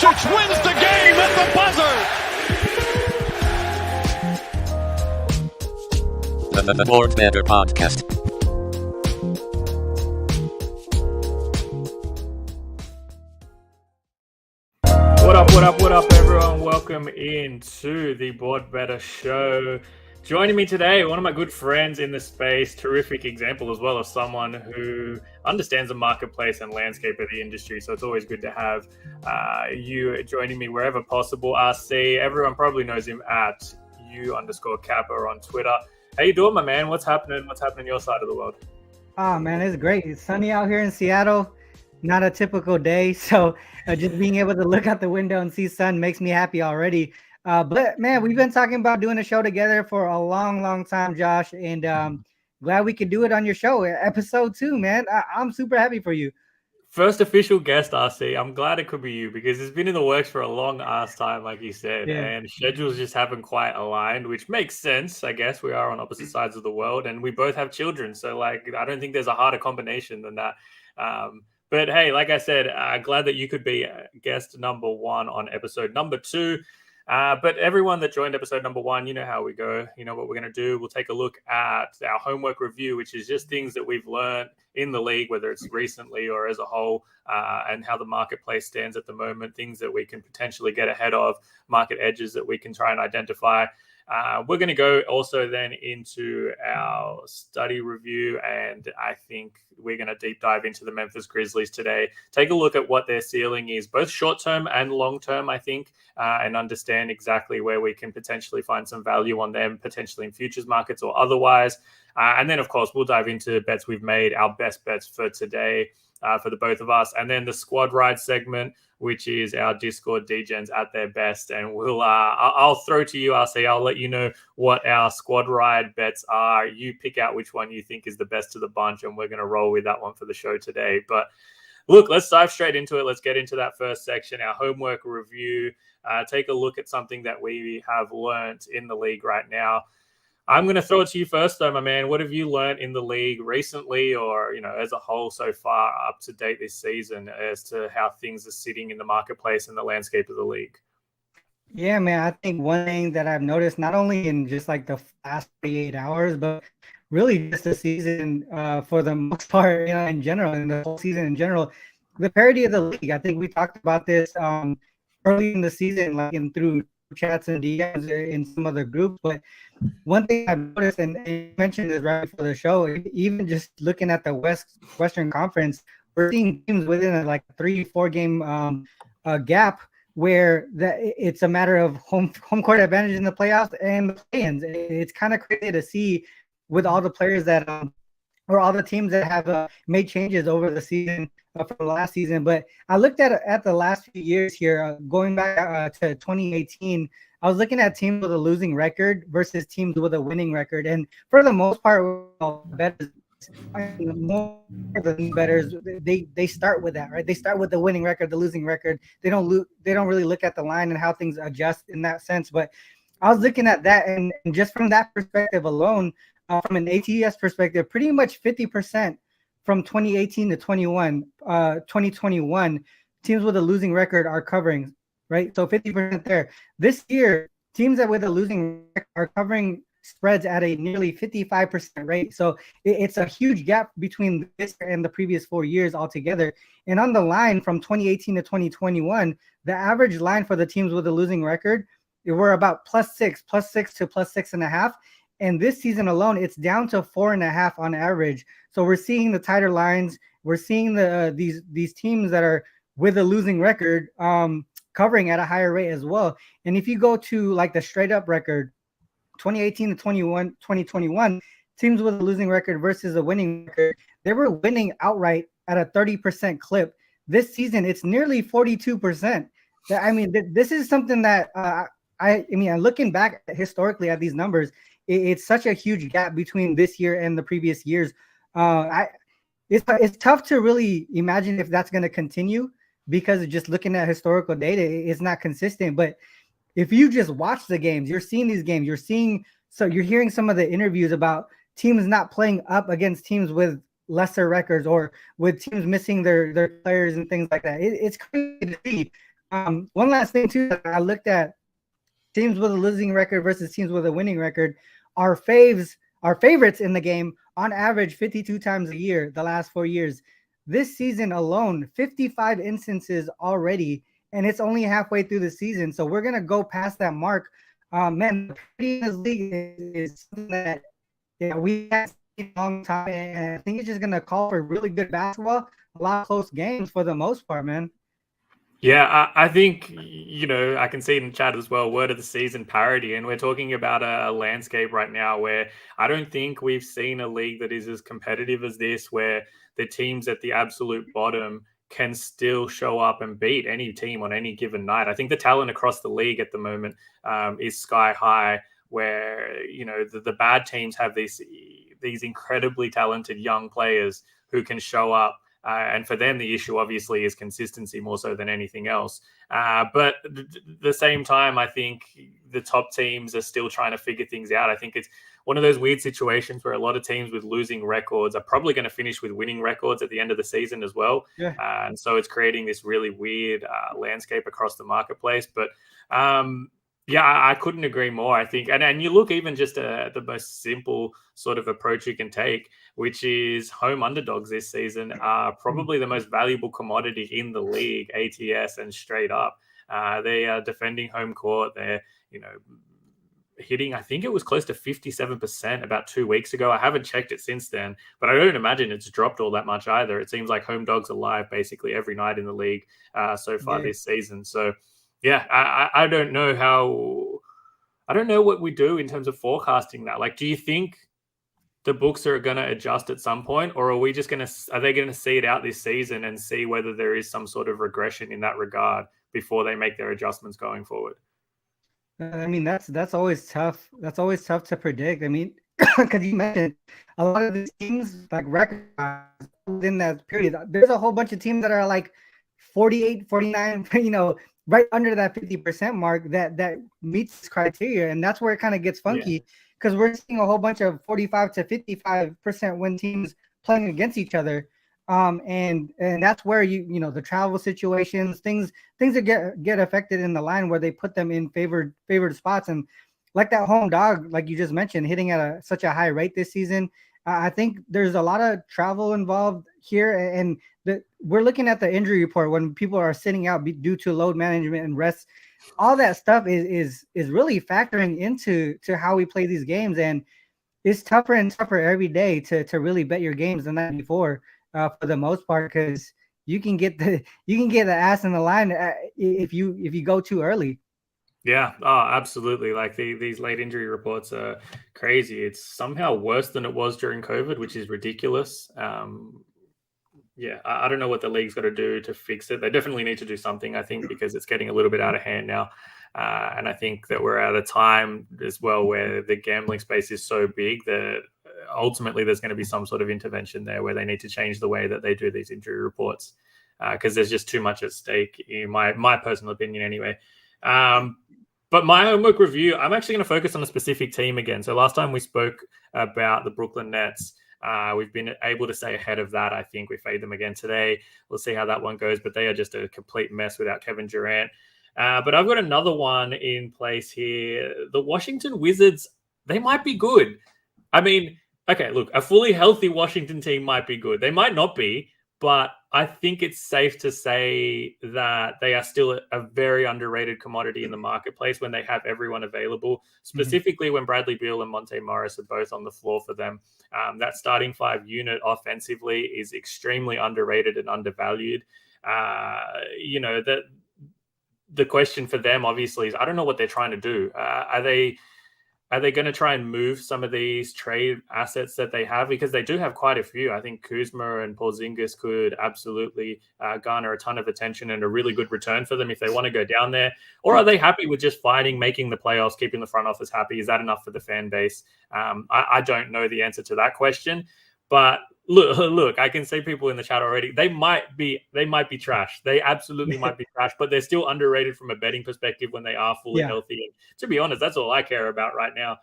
Doncic wins the game at the buzzer. The Board Bettor Podcast. What up, everyone? Welcome into the Board Bettor Show. Joining me today, one of my good friends in the space, terrific example as well of someone who understands the marketplace and landscape of the industry. So it's always good to have you joining me wherever possible. RC, everyone probably knows him at U_Kappa on Twitter. How you doing, my man? What's happening? What's happening on your side of the world? Oh, man, it's great. It's sunny out here in Seattle. Not a typical day. So just being able to look out the window and see sun makes me happy already. But man, we've been talking about doing a show together for a long time, Josh, and glad we could do it on your show, episode 2, man. I'm super happy for you. First official guest, RC. I'm glad it could be you because it's been in the works for a long ass time, like you said, and schedules just haven't quite aligned, which makes sense. I guess we are on opposite sides of the world, and we both have children, so like I don't think there's a harder combination than that. But hey, like I said, glad that you could be guest number 1 on episode number 2. But everyone that joined episode number 1, you know how we go. You know what we're going to do. We'll take a look at our homework review, which is just things that we've learned in the league, whether it's recently or as a whole, and how the marketplace stands at the moment, things that we can potentially get ahead of, market edges that we can try and identify. We're going to go also then into our study review, and I think we're going to deep dive into the Memphis Grizzlies today. Take a look at what their ceiling is, both short-term and long-term, I think, and understand exactly where we can potentially find some value on them, potentially in futures markets or otherwise. And then, of course, we'll dive into bets we've made, our best bets for today for the both of us, and then the squad ride segment, which is our Discord DGens at their best. And we'll I'll throw to you, RC. I'll let you know what our squad ride bets are. You pick out which one you think is the best of the bunch, and we're going to roll with that one for the show today. But look, let's dive straight into it. Let's get into that first section, our homework review. Take a look at something that we have learned in the league right now. I'm going to throw it to you first, though, my man. What have you learned in the league recently, or as a whole so far up to date this season, as to how things are sitting in the marketplace and the landscape of the league? Yeah, man. I think one thing that I've noticed, not only in just like the last 48 hours, but really just the season for the most part, in general, and the whole season in general, the parity of the league. I think we talked about this early in the season, like through chats and DMs in some other groups. But one thing I've noticed, and you mentioned this right before the show, even just looking at the Western Conference, we're seeing teams within like a 3-4 game gap where it's a matter of home court advantage in the playoffs and the play-ins. It's kind of crazy to see with all the players that or all the teams that have made changes over the season from last season. But I looked at the last few years here, going back to 2018. I was looking at teams with a losing record versus teams with a winning record, and for the most part, bettors they start with that, right? They start with the winning record, the losing record. They don't really look at the line and how things adjust in that sense. But I was looking at that, and just from that perspective alone, from an ATS perspective, pretty much 50% from 2018 to 2021, teams with a losing record are covering, right? So 50% there. This year, teams that with a losing record are covering spreads at a nearly 55% rate. So it's a huge gap between this and the previous 4 years altogether. And on the line from 2018 to 2021, the average line for the teams with a losing record, we're about +6 to +6.5. And this season alone, it's down to 4.5 on average. So we're seeing the tighter lines. We're seeing these teams that are with a losing record covering at a higher rate as well. And if you go to like the straight up record, 2018 to 2021, teams with a losing record versus a winning record, they were winning outright at a 30% clip. This season, it's nearly 42%. I mean, this is something that I mean, looking back historically at these numbers, it's such a huge gap between this year and the previous years. It's tough to really imagine if that's going to continue, because just looking at historical data, it's not consistent. But if you just watch the games, you're seeing these games, you're hearing some of the interviews about teams not playing up against teams with lesser records or with teams missing their players and things like that. It's crazy to see. One last thing too, I looked at teams with a losing record versus teams with a winning record. Our favorites in the game on average 52 times a year the last 4 years. This season alone, 55 instances already, and it's only halfway through the season. So we're gonna go past that mark. Man, the parity in this league is something that we have seen a long time, and I think it's just gonna call for really good basketball, a lot of close games for the most part, man. Yeah, I think, I can see in the chat as well, word of the season parity. And we're talking about a landscape right now where I don't think we've seen a league that is as competitive as this, where the teams at the absolute bottom can still show up and beat any team on any given night. I think the talent across the league at the moment is sky high, where, the bad teams have these incredibly talented young players who can show up. And for them, the issue obviously is consistency more so than anything else. But at the same time, I think the top teams are still trying to figure things out. I think it's one of those weird situations where a lot of teams with losing records are probably going to finish with winning records at the end of the season as well. Yeah. And so it's creating this really weird landscape across the marketplace. But yeah, I couldn't agree more. I think, and you look even just at the most simple sort of approach you can take, which is home underdogs this season are probably the most valuable commodity in the league, ATS and straight up. They are defending home court. They're, hitting, I think it was close to 57% about 2 weeks ago. I haven't checked it since then, but I don't imagine it's dropped all that much either. It seems like home dogs are live basically every night in the league so far this season. So, yeah, I don't know I don't know what we do in terms of forecasting that. Like, do you think the books are going to adjust at some point, or are they going to see it out this season and see whether there is some sort of regression in that regard before they make their adjustments going forward? I mean, that's always tough. That's always tough to predict. I mean, because you mentioned a lot of these teams, like record within that period, there's a whole bunch of teams that are like 48, 49, right under that 50% mark that meets this criteria. And that's where it kind of gets funky because we're seeing a whole bunch of 45 to 55% win teams playing against each other. And that's where the travel situations, things that get affected in the line where they put them in favored spots. And like that home dog, like you just mentioned, hitting at such a high rate this season. I think there's a lot of travel involved here, and we're looking at the injury report when people are sitting out due to load management and rest. All that stuff is really factoring into how we play these games, and it's tougher and tougher every day to really bet your games the night before, for the most part, because you can get the ass in the line if you go too early. Yeah, absolutely. Like these late injury reports are crazy. It's somehow worse than it was during COVID, which is ridiculous. Yeah, I don't know what the league's got to do to fix it. They definitely need to do something, I think, because it's getting a little bit out of hand now. And I think that we're at a time as well where the gambling space is so big that ultimately there's going to be some sort of intervention there where they need to change the way that they do these injury reports, because there's just too much at stake, in my personal opinion anyway. But my homework review, I'm actually going to focus on a specific team again. So last time we spoke about the Brooklyn Nets. We've been able to stay ahead of that. I think we fade them again today. We'll see how that one goes, but they are just a complete mess without Kevin Durant. But I've got another one in place here. The Washington Wizards, they might be good. I mean, okay, look, a fully healthy Washington team might be good. They might not be, but I think it's safe to say that they are still a very underrated commodity in the marketplace when they have everyone available, specifically when Bradley Beal and Monte Morris are both on the floor for them. That starting five unit offensively is extremely underrated and undervalued. The question for them obviously is, I don't know what they're trying to do. Are they going to try and move some of these trade assets that they have? Because they do have quite a few. I think Kuzma and Porzingis could absolutely garner a ton of attention and a really good return for them if they want to go down there. Or are they happy with just fighting, making the playoffs, keeping the front office happy? Is that enough for the fan base? I don't know the answer to that question. But look, I can see people in the chat already. They might be trash. They absolutely might be trash, but they're still underrated from a betting perspective when they are fully healthy. And to be honest, that's all I care about right now.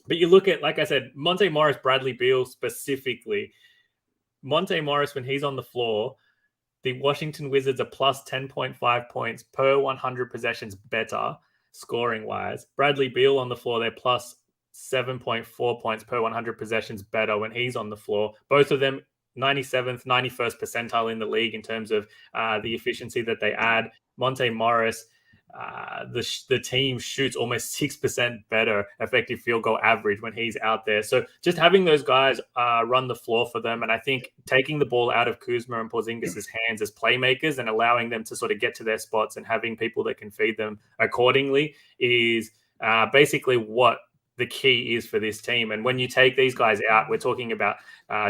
But you look at, like I said, Monte Morris, Bradley Beal specifically. Monte Morris, when he's on the floor, the Washington Wizards are plus 10.5 points per 100 possessions better scoring wise. Bradley Beal on the floor, they're plus 7.4 points per 100 possessions better when he's on the floor. Both of them 97th, 91st percentile in the league in terms of the efficiency that they add. Monte Morris, the team shoots almost 6% better effective field goal average when he's out there. So just having those guys run the floor for them, and I think taking the ball out of Kuzma and Porzingis' hands as playmakers and allowing them to sort of get to their spots and having people that can feed them accordingly is basically what the key is for this team. And when you take these guys out, we're talking about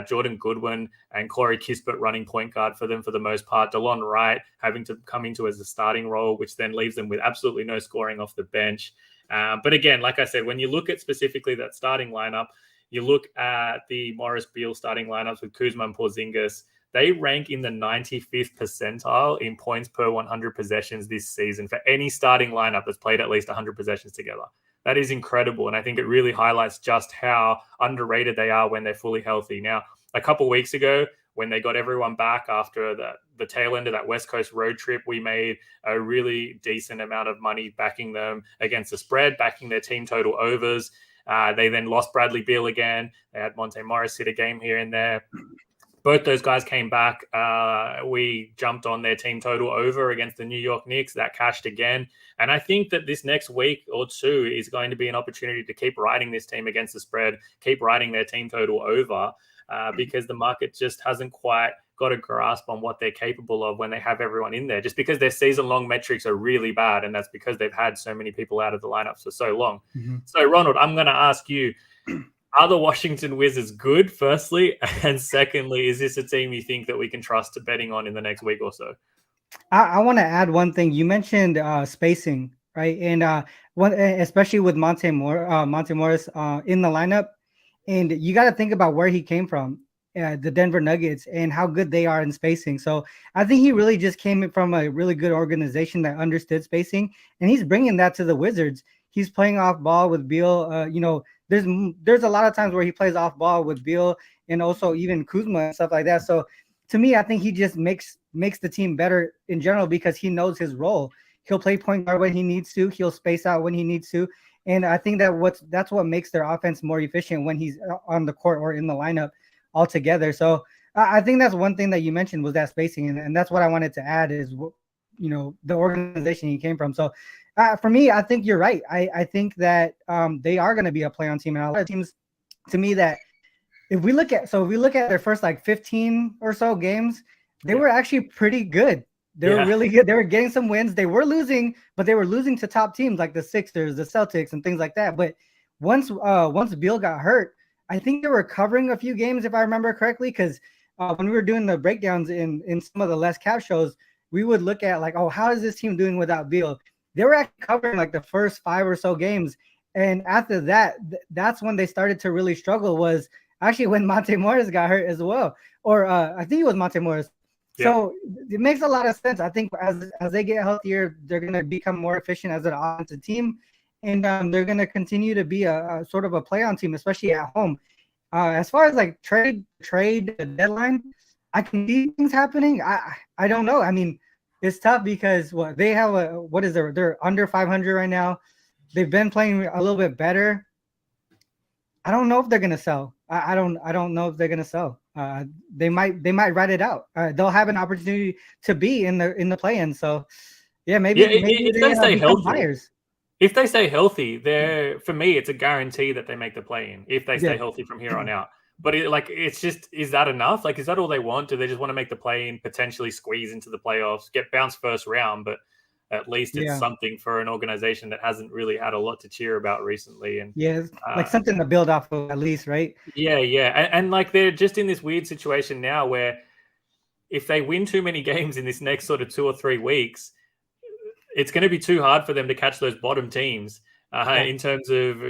Jordan Goodwin and Corey Kispert running point guard for them for the most part. DeLon Wright having to come into as a starting role, which then leaves them with absolutely no scoring off the bench. But again, like I said, when you look at specifically that starting lineup, you look at the Morris Beal starting lineups with Kuzma and Porzingis, they rank in the 95th percentile in points per 100 possessions this season for any starting lineup that's played at least 100 possessions together. That is incredible. And I think it really highlights just how underrated they are when they're fully healthy. Now, a couple of weeks ago, when they got everyone back after the tail end of that West Coast road trip, we made a really decent amount of money backing them against the spread, backing their team total overs. They then lost Bradley Beal again. They had Monte Morris hit a game here and there. Both those guys came back. We jumped on their team total over against the New York Knicks. That cashed again. And I think that this next week or two is going to be an opportunity to keep riding this team against the spread, keep riding their team total over, because the market just hasn't quite got a grasp on what they're capable of when they have everyone in there, just because their season-long metrics are really bad. And that's because they've had so many people out of the lineups for so long. Mm-hmm. So, Ronald, I'm going to ask you, are the Washington Wizards good, firstly? And secondly, is this a team you think that we can trust to betting on in the next week or so? I want to add one thing. You mentioned spacing, right? And especially with Monte Morris in the lineup. And you got to think about where he came from, the Denver Nuggets, and how good they are in spacing. So I think he really just came from a really good organization that understood spacing. And he's bringing that to the Wizards. He's playing off ball with Beal. There's a lot of times where he plays off ball with Beal and also even Kuzma and stuff like that. So to me, I think he just makes the team better in general because he knows his role. He'll play point guard when he needs to. He'll space out when he needs to. And I think that's what makes their offense more efficient when he's on the court or in the lineup altogether. So I think that's one thing that you mentioned was that spacing. And that's what I wanted to add is, the organization he came from. So for me, I think you're right. I think that they are going to be a play-on team. And a lot of teams, to me, that if we look at their first 15 or so games, they were actually pretty good. They were really good. They were getting some wins. They were losing, but they were losing to top teams like the Sixers, the Celtics, and things like that. But once Beal got hurt, I think they were covering a few games, if I remember correctly, because when we were doing the breakdowns in some of the less cap shows, we would look at how is this team doing without Beal? They were actually covering the first 5 or so games. And after that, that's when they started to really struggle, was actually when Monte Morris got hurt as well. Or I think it was Monte Morris. Yeah. So it makes a lot of sense. I think as they get healthier, they're going to become more efficient as an offensive team. And they're going to continue to be a sort of a play-on team, especially at home. As far as trade deadline, I can see things happening. I don't know. I mean, it's tough because they have they're under 500 right now. They've been playing a little bit better. I don't know if they're gonna sell. I don't know if they're gonna sell. They might ride it out. They'll have an opportunity to be in the play-in. So yeah, maybe if they stay healthy. Buyers. If they stay healthy, for me, it's a guarantee that they make the play-in if they stay healthy from here on out. But it's just, is that enough? Is that all they want? Do they just want to make the play-in, potentially squeeze into the playoffs, get bounced first round? But at least it's something for an organization that hasn't really had a lot to cheer about recently. And something to build off of at least, right? Yeah. And they're just in this weird situation now where if they win too many games in this next sort of 2 or 3 weeks, it's going to be too hard for them to catch those bottom teams in terms of,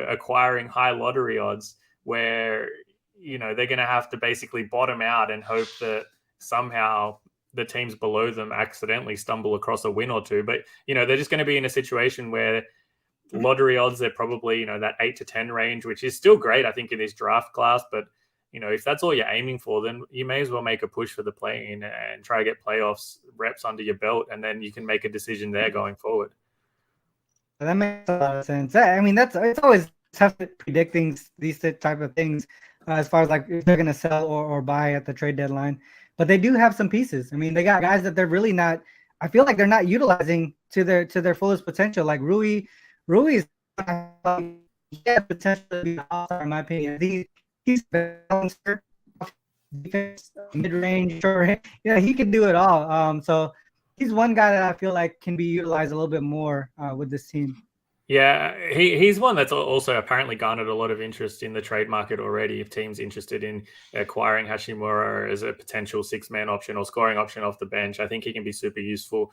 acquiring high lottery odds where, they're going to have to basically bottom out and hope that somehow the teams below them accidentally stumble across a win or two. But, they're just going to be in a situation where lottery odds, they're probably, that 8 to 10 range, which is still great, I think, in this draft class. But if that's all you're aiming for, then you may as well make a push for the play-in and try to get playoffs reps under your belt, and then you can make a decision there going forward. That makes a lot of sense. I mean, it's always tough predicting these type of things as far as like if they're going to sell or buy at the trade deadline. But they do have some pieces. I mean, they got guys that they're really not. I feel like they're not utilizing to their fullest potential. Like Rui is he has potential to be an all-star in my opinion. He's balancer, defense, mid-range, short range. Yeah, he can do it all. So he's one guy that I feel like can be utilized a little bit more with this team. Yeah, he's one that's also apparently garnered a lot of interest in the trade market already. If teams interested in acquiring Hachimura as a potential six-man option or scoring option off the bench, I think he can be super useful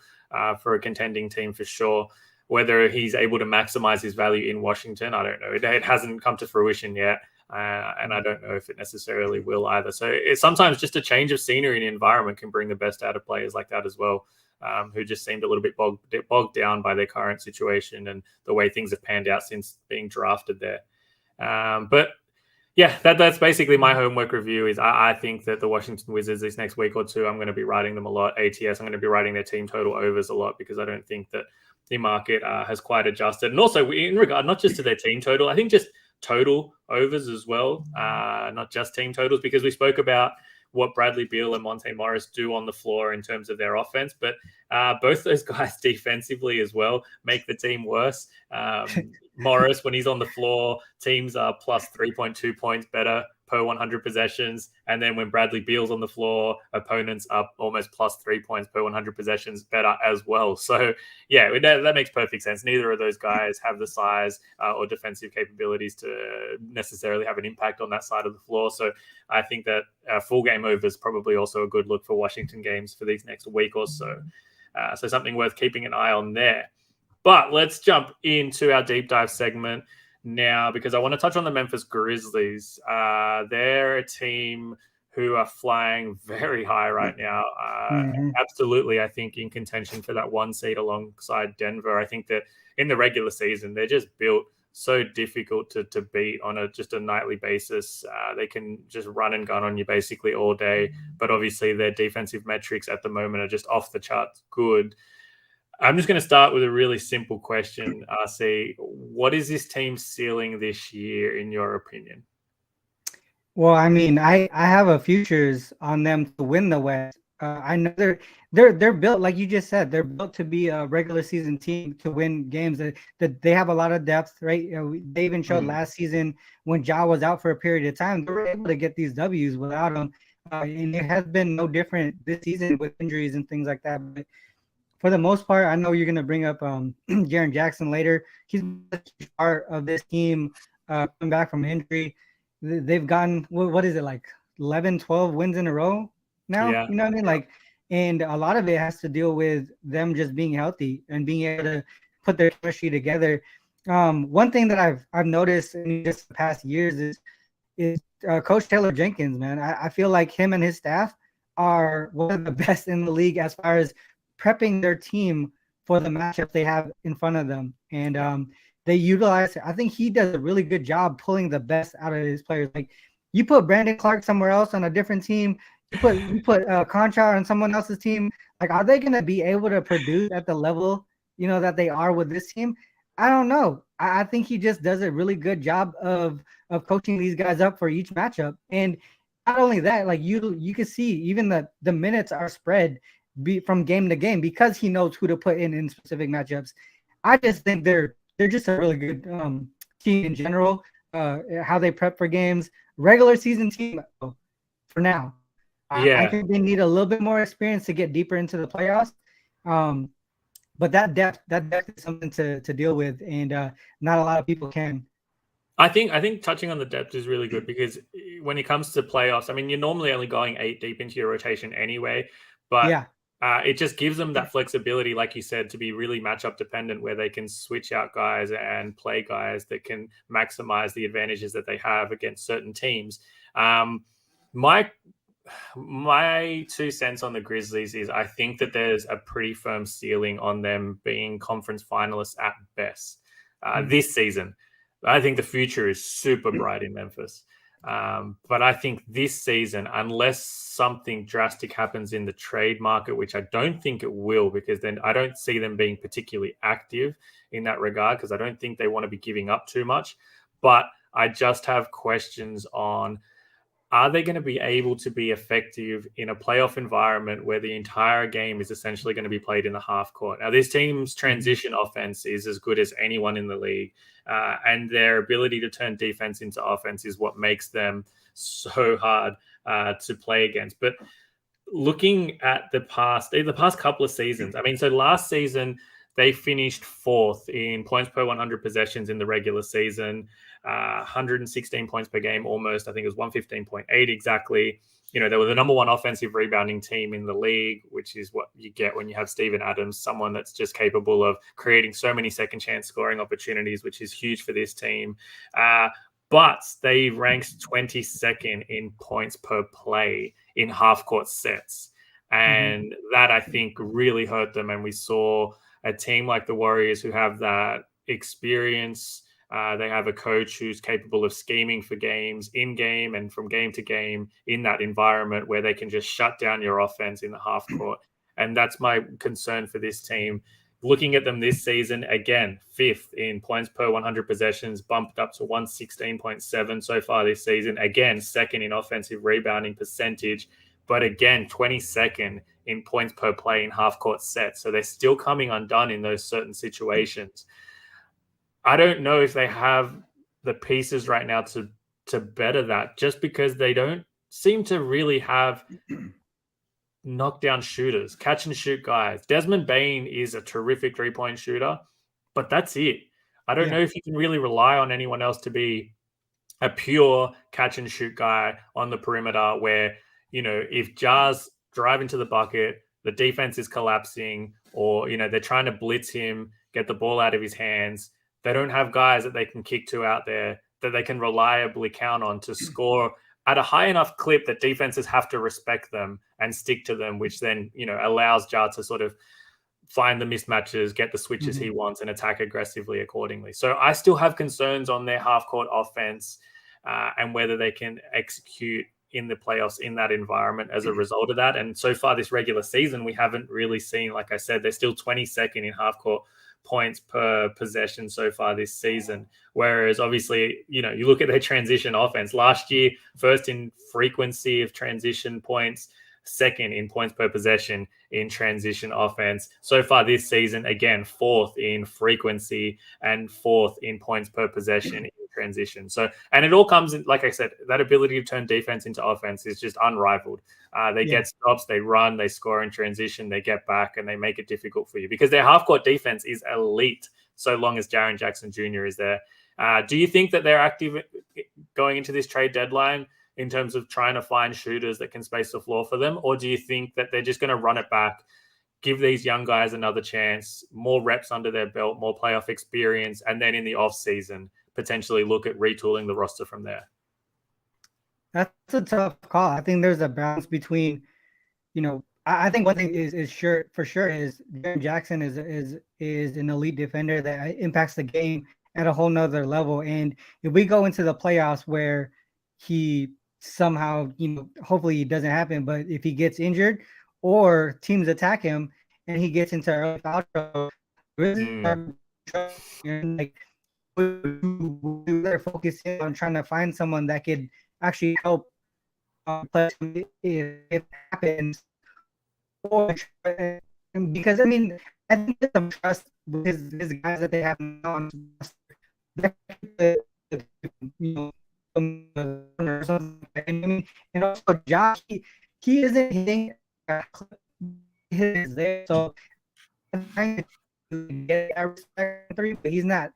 for a contending team for sure. Whether he's able to maximize his value in Washington, I don't know. It hasn't come to fruition yet, and I don't know if it necessarily will either. So it's sometimes just a change of scenery and environment can bring the best out of players like that as well. Who just seemed a little bit bogged down by their current situation and the way things have panned out since being drafted there. But yeah, that's basically my homework review. Is I think that the Washington Wizards this next week or two, I'm going to be writing them a lot. ATS, I'm going to be writing their team total overs a lot because I don't think that the market has quite adjusted. And also in regard, not just to their team total, I think just total overs as well, not just team totals, because we spoke about what Bradley Beal and Monte Morris do on the floor in terms of their offense, but both those guys defensively as well make the team worse. Morris, when he's on the floor, teams are plus 3.2 points better per 100 possessions. And then when Bradley Beal's on the floor, opponents are almost plus 3 points per 100 possessions better as well. So yeah, that makes perfect sense. Neither of those guys have the size or defensive capabilities to necessarily have an impact on that side of the floor. So I think that full game over is probably also a good look for Washington games for these next week or so. So something worth keeping an eye on there. But let's jump into our deep dive segment now, because I want to touch on the Memphis Grizzlies. They're a team who are flying very high right now. Absolutely, I think, in contention for that one seed alongside Denver. I think that in the regular season, they're just built so difficult to beat on just a nightly basis. They can just run and gun on you basically all day. But obviously, their defensive metrics at the moment are just off the charts good. I'm just going to start with a really simple question, RC. What is this team's ceiling this year, in your opinion? Well, I mean, I have a futures on them to win the West. I know they're built, like you just said, they're built to be a regular season team to win games. That they have a lot of depth, right? They even showed last season when Ja was out for a period of time, they were able to get these W's without him. And it has been no different this season with injuries and things like that. But for the most part, I know you're going to bring up Jaren Jackson later. He's a huge part of this team coming back from injury. They've gotten, what is it, like 11, 12 wins in a row now? Yeah. You know what I mean? Like, and a lot of it has to deal with them just being healthy and being able to put their chemistry together. One thing that I've noticed in just the past years is Coach Taylor Jenkins, man. I feel like him and his staff are one of the best in the league as far as prepping their team for the matchup they have in front of them. And they utilize, I think he does a really good job pulling the best out of his players. Like, you put Brandon Clark somewhere else on a different team, you put Conchar on someone else's team, like, are they going to be able to produce at the level, that they are with this team? I don't know. I think he just does a really good job of coaching these guys up for each matchup. And not only that, like, you can see even the minutes are spread from game to game because he knows who to put in specific matchups. I just think they're just a really good team in general. How they prep for games, regular season team for now. I think they need a little bit more experience to get deeper into the playoffs. But that depth is something to deal with, and not a lot of people can. I think touching on the depth is really good because when it comes to playoffs, I mean, you're normally only going 8 deep into your rotation anyway, but it just gives them that flexibility, like you said, to be really matchup dependent, where they can switch out guys and play guys that can maximize the advantages that they have against certain teams. My 2 cents on the Grizzlies is I think that there's a pretty firm ceiling on them being conference finalists at best this season. I think the future is super bright in Memphis. But I think this season, unless something drastic happens in the trade market, which I don't think it will, because then I don't see them being particularly active in that regard, because I don't think they want to be giving up too much. But I just have questions on, are they going to be able to be effective in a playoff environment where the entire game is essentially going to be played in the half court? Now, this team's transition offense is as good as anyone in the league, and their ability to turn defense into offense is what makes them so hard to play against. But looking at the past couple of seasons, I mean, so last season, they finished 4th in points per 100 possessions in the regular season, 116 points per game almost. I think it was 115.8 exactly. You know, they were the number 1 offensive rebounding team in the league, which is what you get when you have Steven Adams, someone that's just capable of creating so many second chance scoring opportunities, which is huge for this team. But they ranked 22nd in points per play in half court sets. And that, I think, really hurt them. And we saw a team like the Warriors, who have that experience. They have a coach who's capable of scheming for games in game and from game to game in that environment where they can just shut down your offense in the half court. And that's my concern for this team. Looking at them this season, again, 5th in points per 100 possessions, bumped up to 116.7 so far this season. Again, 2nd in offensive rebounding percentage, but again, 22nd in points per play in half-court sets. So they're still coming undone in those certain situations. I don't know if they have the pieces right now to better that, just because they don't seem to really have knockdown shooters, catch and shoot guys. Desmond Bane is a terrific three-point shooter, but that's it. I don't know if you can really rely on anyone else to be a pure catch and shoot guy on the perimeter where, you know, if Jars drive into the bucket, the defense is collapsing, or, you know, they're trying to blitz him, get the ball out of his hands. They don't have guys that they can kick to out there that they can reliably count on to score at a high enough clip that defenses have to respect them and stick to them, which then, you know, allows Jar to sort of find the mismatches, get the switches he wants, and attack aggressively accordingly. So I still have concerns on their half-court offense and whether they can execute in the playoffs in that environment as a result of that. And so far this regular season, we haven't really seen, like I said, they're still 22nd in half-court points per possession so far this season. Whereas obviously, you know, you look at their transition offense last year, 1st in frequency of transition points, 2nd in points per possession in transition offense. So far this season, again, 4th in frequency and 4th in points per possession in transition. So, and it all comes in, like I said, that ability to turn defense into offense is just unrivaled. They get stops, they run, they score in transition, they get back, and they make it difficult for you because their half-court defense is elite so long as Jaren Jackson Jr. is there. Do you think that they're active going into this trade deadline in terms of trying to find shooters that can space the floor for them? Or do you think that they're just going to run it back, give these young guys another chance, more reps under their belt, more playoff experience, and then in the off-season potentially look at retooling the roster from there? That's a tough call. I think there's a balance between, you know, I think one thing is sure for sure is Jaren Jackson is an elite defender that impacts the game at a whole nother level. And if we go into the playoffs where he somehow, you know, hopefully it doesn't happen, but if he gets injured or teams attack him and he gets into early foul trouble, like they're focusing on trying to find someone that could actually help play if it happens. Or because I mean, I think there's some trust with his guys that they have now. You know, or something. I mean, and also Josh, he isn't hitting his there, so I'm trying to get that respect three, but he's not.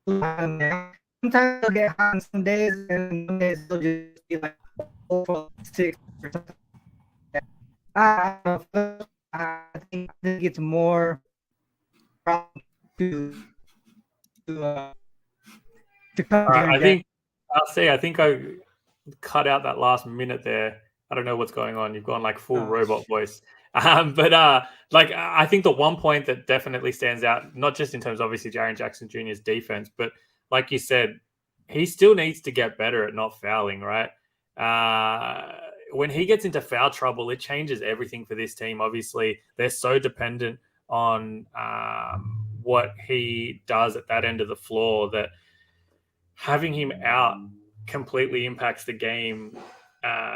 Sometimes he'll get hot on some days, and some days he'll just be like 4-6 or something. I think it's more to come. I think I cut out that last minute there. I don't know what's going on. You've gone like full robot voice. But like I think the one point that definitely stands out, not just in terms of obviously Jaren Jackson Jr.'s defense, but like you said, he still needs to get better at not fouling, right? When he gets into foul trouble, it changes everything for this team. Obviously, they're so dependent on what he does at that end of the floor that having him out completely impacts the game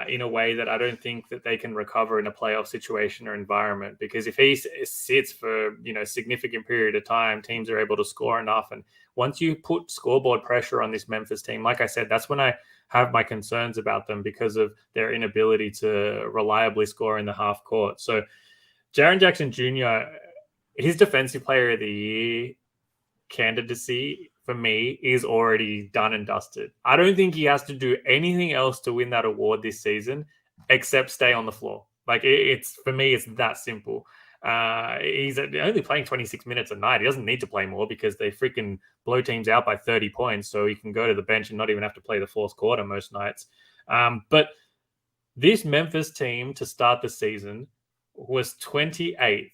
in a way that I don't think that they can recover in a playoff situation or environment. Because if he sits for a significant period of time, teams are able to score enough. And once you put scoreboard pressure on this Memphis team, like I said, that's when I have my concerns about them because of their inability to reliably score in the half court. So Jaren Jackson Jr., his defensive player of the year candidacy for me is already done and dusted. I don't think he has to do anything else to win that award this season except stay on the floor. Like it's for me, it's that simple. He's only playing 26 minutes a night. He doesn't need to play more because they freaking blow teams out by 30 points. So he can go to the bench and not even have to play the fourth quarter most nights. But this Memphis team to start the season was 28th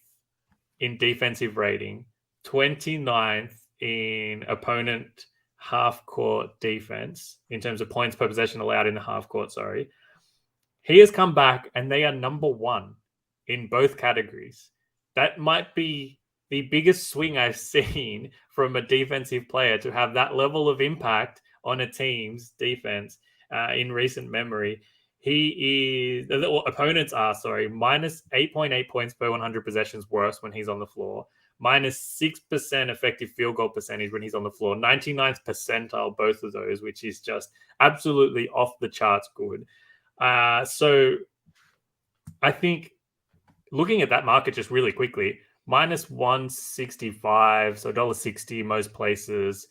in defensive rating, 29th in opponent half court defense in terms of points per possession allowed in the half court. Sorry. He has come back and they are number 1 in both categories. That might be the biggest swing I've seen from a defensive player to have that level of impact on a team's defense in recent memory. Opponents are, minus 8.8 points per 100 possessions worse when he's on the floor, minus 6% effective field goal percentage when he's on the floor, 99th percentile, both of those, which is just absolutely off the charts good. So I think looking at that market just really quickly, minus 165, so $1.60 most places,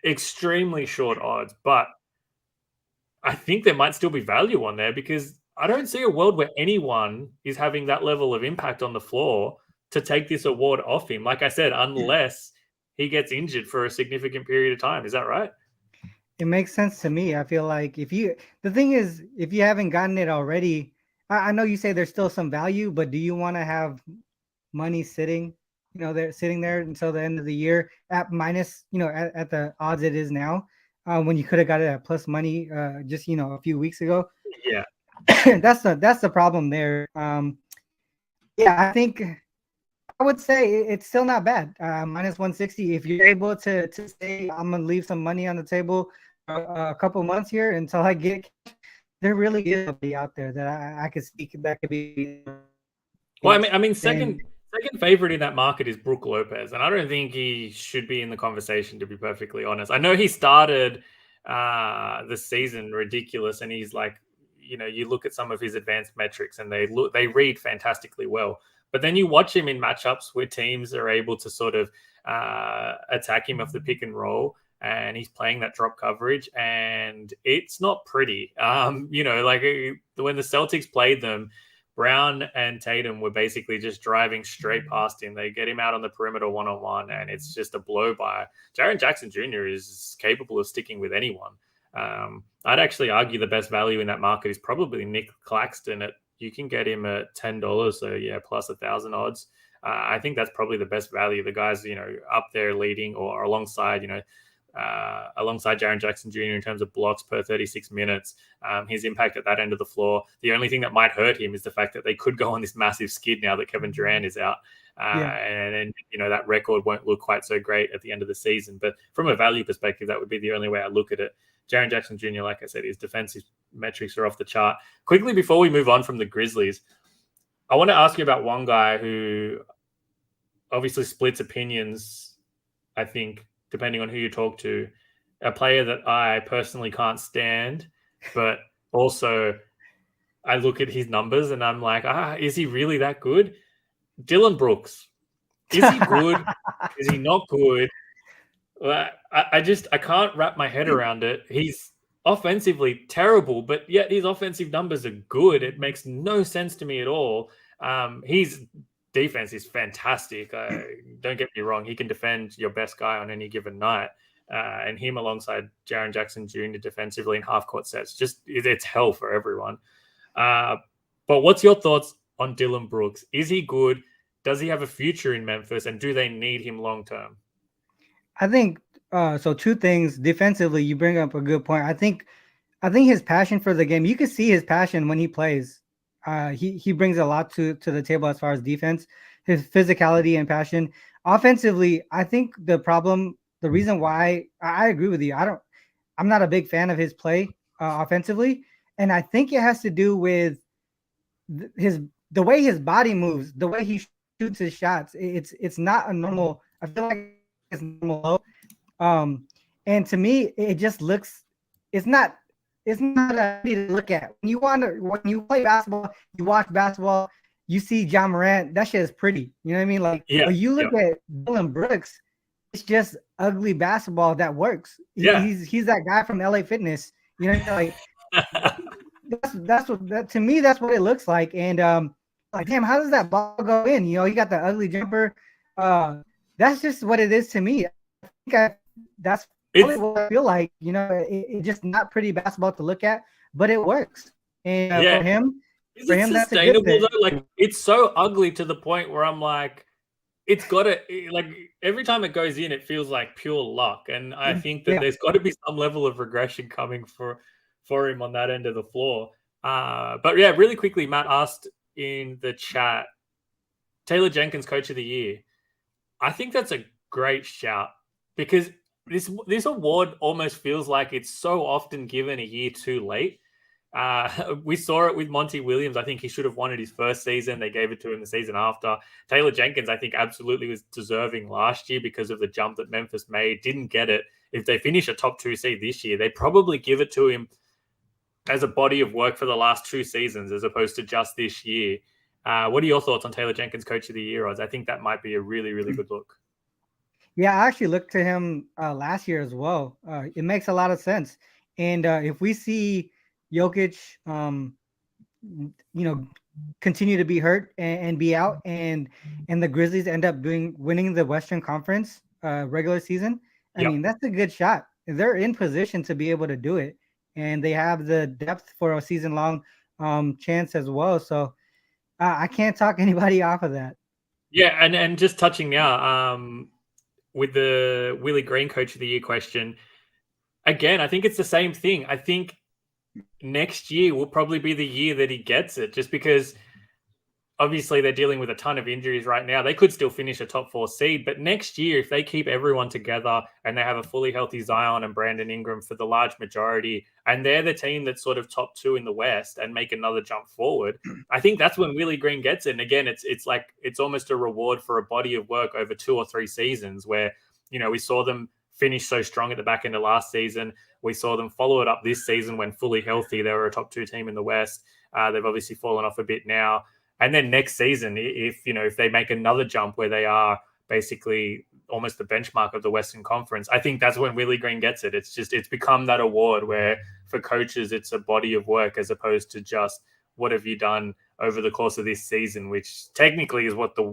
extremely short odds, but I think there might still be value on there because I don't see a world where anyone is having that level of impact on the floor to take this award off him. Like I said, unless he gets injured for a significant period of time. Is that right? It makes sense to me. I feel like the thing is, if you haven't gotten it already, I know you say there's still some value, but do you want to have money sitting, they're sitting there until the end of the year at minus, at the odds it is now, when you could have got it at plus money just, a few weeks ago? Yeah. That's the problem there. Yeah, I think I would say it's still not bad. Minus 160. If you're able to say I'm gonna leave some money on the table a couple months here until I get, there really is somebody out there that I could speak that could be. Well, I mean, second favorite in that market is Brook Lopez, and I don't think he should be in the conversation, to be perfectly honest. I know he started the season ridiculous, and he's like, you look at some of his advanced metrics, and they read fantastically well. But then you watch him in matchups where teams are able to sort of attack him off the pick and roll, and he's playing that drop coverage, and it's not pretty. Like when the Celtics played them, Brown and Tatum were basically just driving straight past him. They get him out on the perimeter one-on-one, and it's just a blow by. Jaren Jackson Jr. is capable of sticking with anyone. I'd actually argue the best value in that market is probably Nick Claxton. You can get him at $10, so yeah, plus 1,000 odds. I think that's probably the best value. The guy's up there leading or alongside alongside Jaren Jackson Jr. in terms of blocks per 36 minutes. His impact at that end of the floor. The only thing that might hurt him is the fact that they could go on this massive skid now that Kevin Durant is out. And that record won't look quite so great at the end of the season. But from a value perspective, that would be the only way I look at it. Jaren Jackson Jr., like I said, his defensive metrics are off the chart. Quickly, before we move on from the Grizzlies, I want to ask you about one guy who obviously splits opinions, I think, depending on who you talk to. A player that I personally can't stand, but also I look at his numbers and I'm like, is he really that good? Dillon Brooks. Is he good? Is he not good? I can't wrap my head around it. He's offensively terrible, but yet his offensive numbers are good. It makes no sense to me at all. His defense is fantastic. Don't get me wrong. He can defend your best guy on any given night. And him alongside Jaren Jackson Jr. defensively in half-court sets, it's hell for everyone. But what's your thoughts on Dillon Brooks? Is he good? Does he have a future in Memphis? And do they need him long-term? I think So two things defensively. You bring up a good point. I think his passion for the game. You can see his passion when he plays. He brings a lot to the table as far as defense, his physicality and passion. Offensively, I think the reason why I agree with you. I'm not a big fan of his play offensively, and I think it has to do with the way his body moves, the way he shoots his shots. It's not a normal. I feel like it's normal. And to me, it just looks. It's not a pretty to look at. When you play basketball, you watch basketball, you see John Morant. That shit is pretty. You know what I mean? Like, Yeah, but you look at Dylan Brooks, it's just ugly basketball that works. Yeah. He's that guy from LA Fitness. You know, like that's what that to me that's what it looks like. And like, damn, how does that ball go in? You know, he got the ugly jumper. That's just what it is to me. I think that's probably what I feel like. You know, it's just not pretty basketball to look at, but it works. And Yeah. for him, Is it that's a good sustainable thing. though? Like, it's so ugly to the point where I'm like, it's got to, like, every time it goes in, it feels like pure luck. And I think that Yeah. there's got to be some level of regression coming for him on that end of the floor. But yeah, really quickly, Matt asked in the chat, Taylor Jenkins, Coach of the Year. I think that's a great shout because this award almost feels like it's so often given a year too late. We saw it with Monty Williams. I think he should have won it his first season. They gave it to him the season after. Taylor Jenkins, I think, absolutely was deserving last year because of the jump that Memphis made. Didn't get it. If they finish a top 2 seed this year, they probably give it to him as a body of work for the last 2 seasons as opposed to just this year. What are your thoughts on Taylor Jenkins, Coach of the Year odds? I think that might be a really, really good look. Yeah, I actually looked to him last year as well. It makes a lot of sense. And if we see Jokic, continue to be hurt and be out, and the Grizzlies end up winning the Western Conference regular season, I mean, that's a good shot. They're in position to be able to do it, and they have the depth for a season-long chance as well. So I can't talk anybody off of that. Yeah, and just touching now with the Willie Green Coach of the Year question, again, I think it's the same thing. I think next year will probably be the year that he gets it, just because obviously they're dealing with a ton of injuries right now. They could still finish a top 4 seed, but next year, if they keep everyone together and they have a fully healthy Zion and Brandon Ingram for the large majority, and they're the team that's sort of top 2 in the West and make another jump forward, I think that's when Willie Green gets it. And again, it's like it's almost a reward for a body of work over 2 or 3 seasons where, you know, we saw them finish so strong at the back end of last season. We saw them follow it up this season when fully healthy. They were a top 2 team in the West. They've obviously fallen off a bit now. And then next season, if they make another jump where they are basically almost the benchmark of the Western Conference, I think that's when Willie Green gets it. It's become that award where for coaches, it's a body of work as opposed to just what have you done over the course of this season, which technically is what the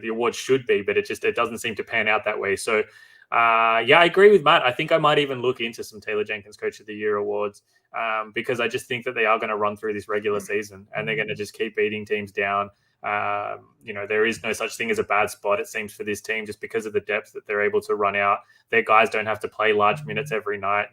award should be, but it doesn't seem to pan out that way. So yeah, I agree with Matt. I think I might even look into some Taylor Jenkins Coach of the Year awards because I just think that they are going to run through this regular season and they're going to just keep beating teams down. There is no such thing as a bad spot, it seems, for this team just because of the depth that they're able to run out. Their guys don't have to play large minutes every night.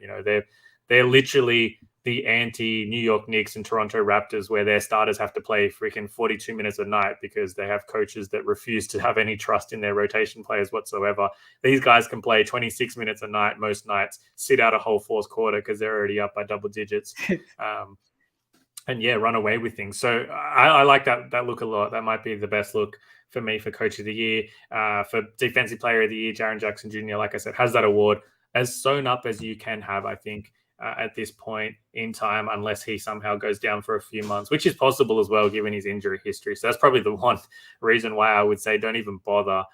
They're literally the anti-New York Knicks and Toronto Raptors, where their starters have to play freaking 42 minutes a night because they have coaches that refuse to have any trust in their rotation players whatsoever. These guys can play 26 minutes a night most nights, sit out a whole fourth quarter because they're already up by double digits. And yeah, run away with things. So I like that look a lot. That might be the best look for me for Coach of the Year. For Defensive Player of the Year, Jaren Jackson Jr., like I said, has that award as sewn up as you can have, I think, at this point in time, unless he somehow goes down for a few months, which is possible as well, given his injury history. So that's probably the one reason why I would say don't even bother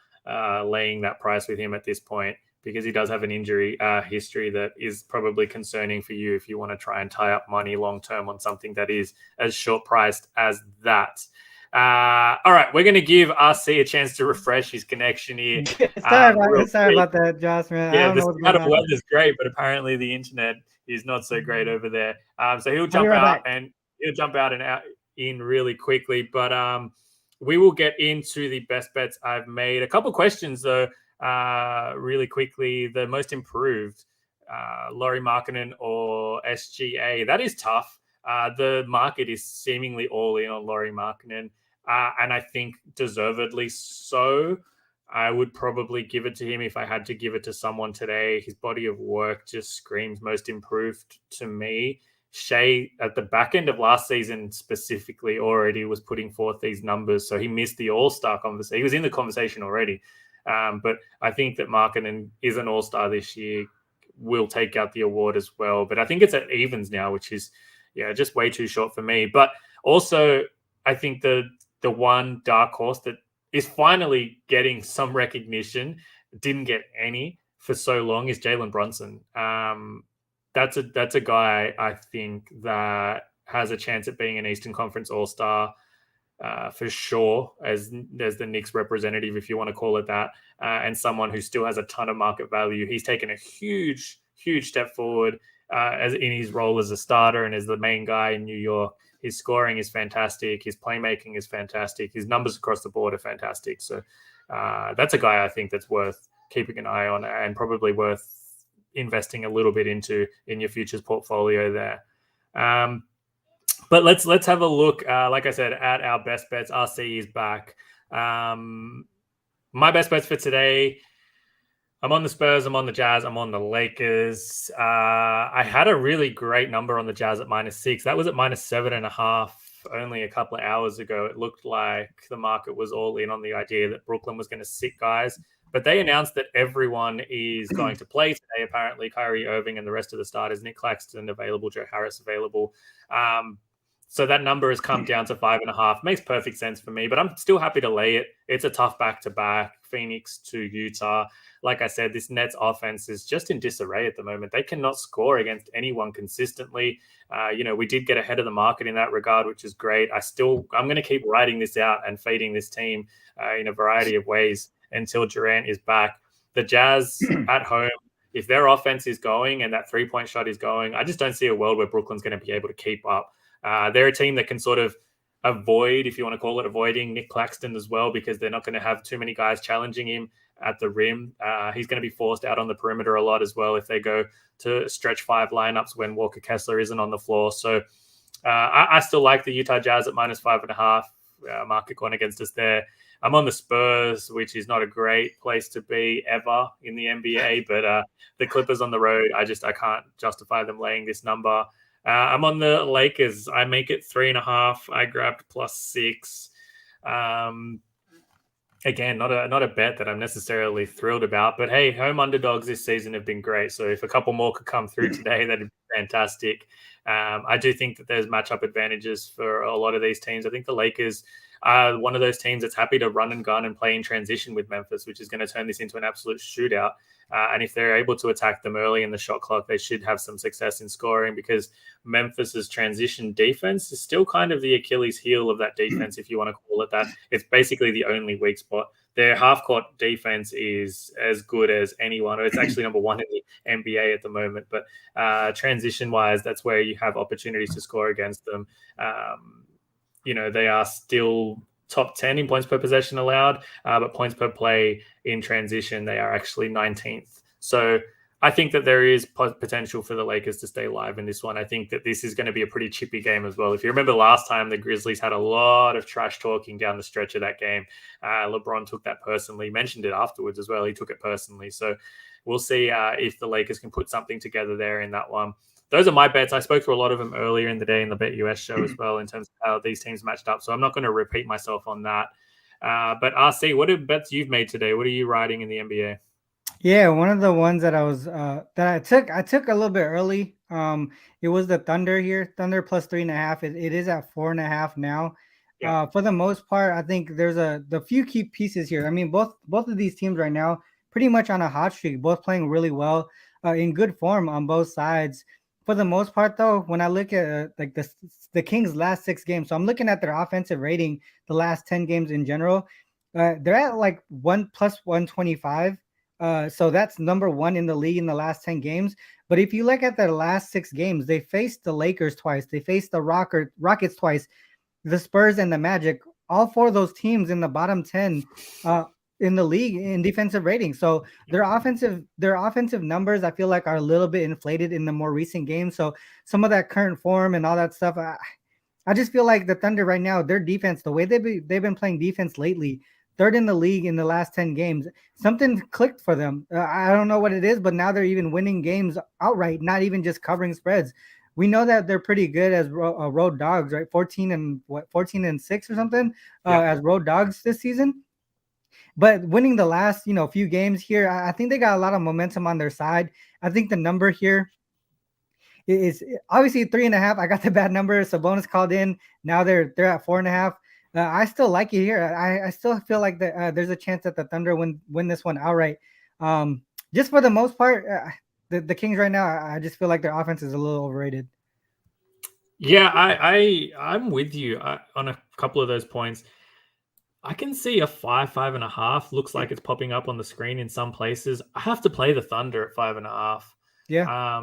laying that price with him at this point, because he does have an injury history that is probably concerning for you if you want to try and tie up money long-term on something that is as short-priced as that. All right, we're going to give RC a chance to refresh his connection here. Sorry about that, Josh, man. Yeah, the Seattle weather's great, but apparently the internet is not so great over there. So he'll jump out and out in really quickly. But we will get into the best bets I've made. A couple questions, though, really quickly, the most improved, Lauri Markkanen or SGA. That is tough. The market is seemingly all in on Lauri Markkanen, and I think deservedly so. I would probably give it to him if I had to give it to someone today. His body of work just screams most improved to me. Shea, at the back end of last season specifically, already was putting forth these numbers. So he missed the All-Star conversation. He was in the conversation already. But I think that Markkanen is an All-Star this year, will take out the award as well. But I think it's at evens now, which is, just way too short for me. But also, I think the one dark horse that is finally getting some recognition, didn't get any for so long, is Jalen Brunson. That's a guy I think that has a chance at being an Eastern Conference All-Star for sure, as the Knicks representative, if you want to call it that, and someone who still has a ton of market value. He's taken a huge step forward as in his role as a starter and as the main guy in New York. His scoring is fantastic. His playmaking is fantastic. His numbers across the board are fantastic. So that's a guy I think that's worth keeping an eye on and probably worth investing a little bit into in your futures portfolio there. But let's have a look, like I said, at our best bets. RC is back. My best bets for today, I'm on the Spurs, I'm on the Jazz, I'm on the Lakers. I had a really great number on the Jazz at -6. That was at -7.5 only a couple of hours ago. It looked like the market was all in on the idea that Brooklyn was going to sit guys. But they announced that everyone is going to play today, apparently. Kyrie Irving and the rest of the starters, Nick Claxton available, Joe Harris available. So that number has come down to 5.5. Makes perfect sense for me, but I'm still happy to lay it. It's a tough back-to-back, Phoenix to Utah. Like I said, this Nets offense is just in disarray at the moment. They cannot score against anyone consistently. We did get ahead of the market in that regard, which is great. I'm going to keep writing this out and fading this team in a variety of ways until Durant is back. The Jazz at home, if their offense is going and that three-point shot is going, I just don't see a world where Brooklyn's going to be able to keep up. They're a team that can sort of avoid, if you want to call it avoiding, Nick Claxton as well, because they're not going to have too many guys challenging him at the rim. He's going to be forced out on the perimeter a lot as well if they go to stretch 5 lineups when Walker Kessler isn't on the floor. So I still like the Utah Jazz at -5.5. Market going against us there. I'm on the Spurs, which is not a great place to be ever in the NBA, but the Clippers on the road, I can't justify them laying this number. I'm on the Lakers. I make it 3.5. I grabbed +6. Again, not a bet that I'm necessarily thrilled about, but hey, home underdogs this season have been great. So if a couple more could come through today, that'd be fantastic. I do think that there's matchup advantages for a lot of these teams. I think the Lakers are one of those teams that's happy to run and gun and play in transition with Memphis, which is going to turn this into an absolute shootout. And if they're able to attack them early in the shot clock, they should have some success in scoring, because Memphis's transition defense is still kind of the Achilles heel of that defense, if you want to call it that. It's basically the only weak spot. Their half-court defense is as good as anyone. It's actually number 1 in the NBA at the moment. But transition-wise, that's where you have opportunities to score against them. They are still top 10 in points per possession allowed, but points per play in transition, they are actually 19th. So I think that there is potential for the Lakers to stay live in this one. I think that this is going to be a pretty chippy game as well. If you remember last time, the Grizzlies had a lot of trash talking down the stretch of that game. LeBron took that personally, mentioned it afterwards as well. He took it personally. So we'll see if the Lakers can put something together there in that one. Those are my bets. I spoke to a lot of them earlier in the day in the Bet US show as well, in terms of how these teams matched up. So I'm not going to repeat myself on that. But RC, what are bets you've made today? What are you riding in the NBA? Yeah, one of the ones that I was I took a little bit early. It was the Thunder here. Thunder plus 3.5. It is at 4.5 now. Yeah. For the most part, I think there's the few key pieces here. I mean, both of these teams right now pretty much on a hot streak, both playing really well, in good form on both sides. For the most part, though, when I look at like the Kings' last 6 games, so I'm looking at their offensive rating, the last 10 games in general, they're at like 1 plus 125. So that's number 1 in the league in the last 10 games. But if you look at their last 6 games, they faced the Lakers twice, they faced the Rockets twice, the Spurs and the Magic. All 4 of those teams in the bottom 10 in the league in defensive rating. So their offensive numbers, I feel like, are a little bit inflated in the more recent games. So some of that current form and all that stuff, I just feel like the Thunder right now, their defense, the way they've been playing defense lately, third in the league in the last 10 games, something clicked for them. I don't know what it is, but now they're even winning games outright, not even just covering spreads. We know that they're pretty good as road dogs, right? 14 and 6 or something as road dogs this season. But winning the last, few games here, I think they got a lot of momentum on their side. I think the number here is obviously 3.5. I got the bad number. Sabonis called in. Now they're at 4.5. I still like it here. I still feel like there's a chance that the Thunder win this one outright. Just for the most part, the Kings right now, I just feel like their offense is a little overrated. Yeah, I'm with you on a couple of those points. I can see a 5.5. Looks like it's popping up on the screen in some places. I have to play the Thunder at 5.5. Yeah.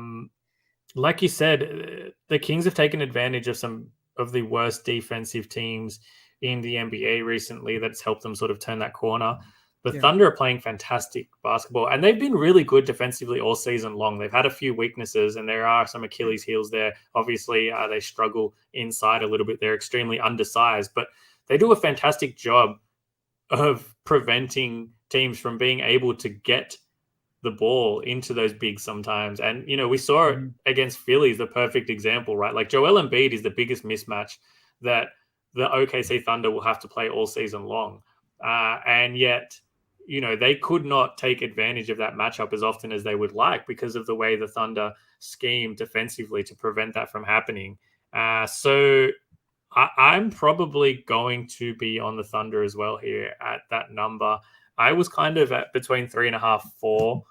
Like you said, the Kings have taken advantage of some of the worst defensive teams in the NBA recently. That's helped them sort of turn that corner. The Thunder are playing fantastic basketball, and they've been really good defensively all season long. They've had a few weaknesses, and there are some Achilles heels there. Obviously, they struggle inside a little bit. They're extremely undersized, but they do a fantastic job of preventing teams from being able to get the ball into those bigs sometimes. And, we saw it against Philly, the perfect example, right? Like Joel Embiid is the biggest mismatch that the OKC Thunder will have to play all season long. And yet, they could not take advantage of that matchup as often as they would like because of the way the Thunder scheme defensively to prevent that from happening. So I'm probably going to be on the Thunder as well here at that number. I was kind of at between 3.5, 4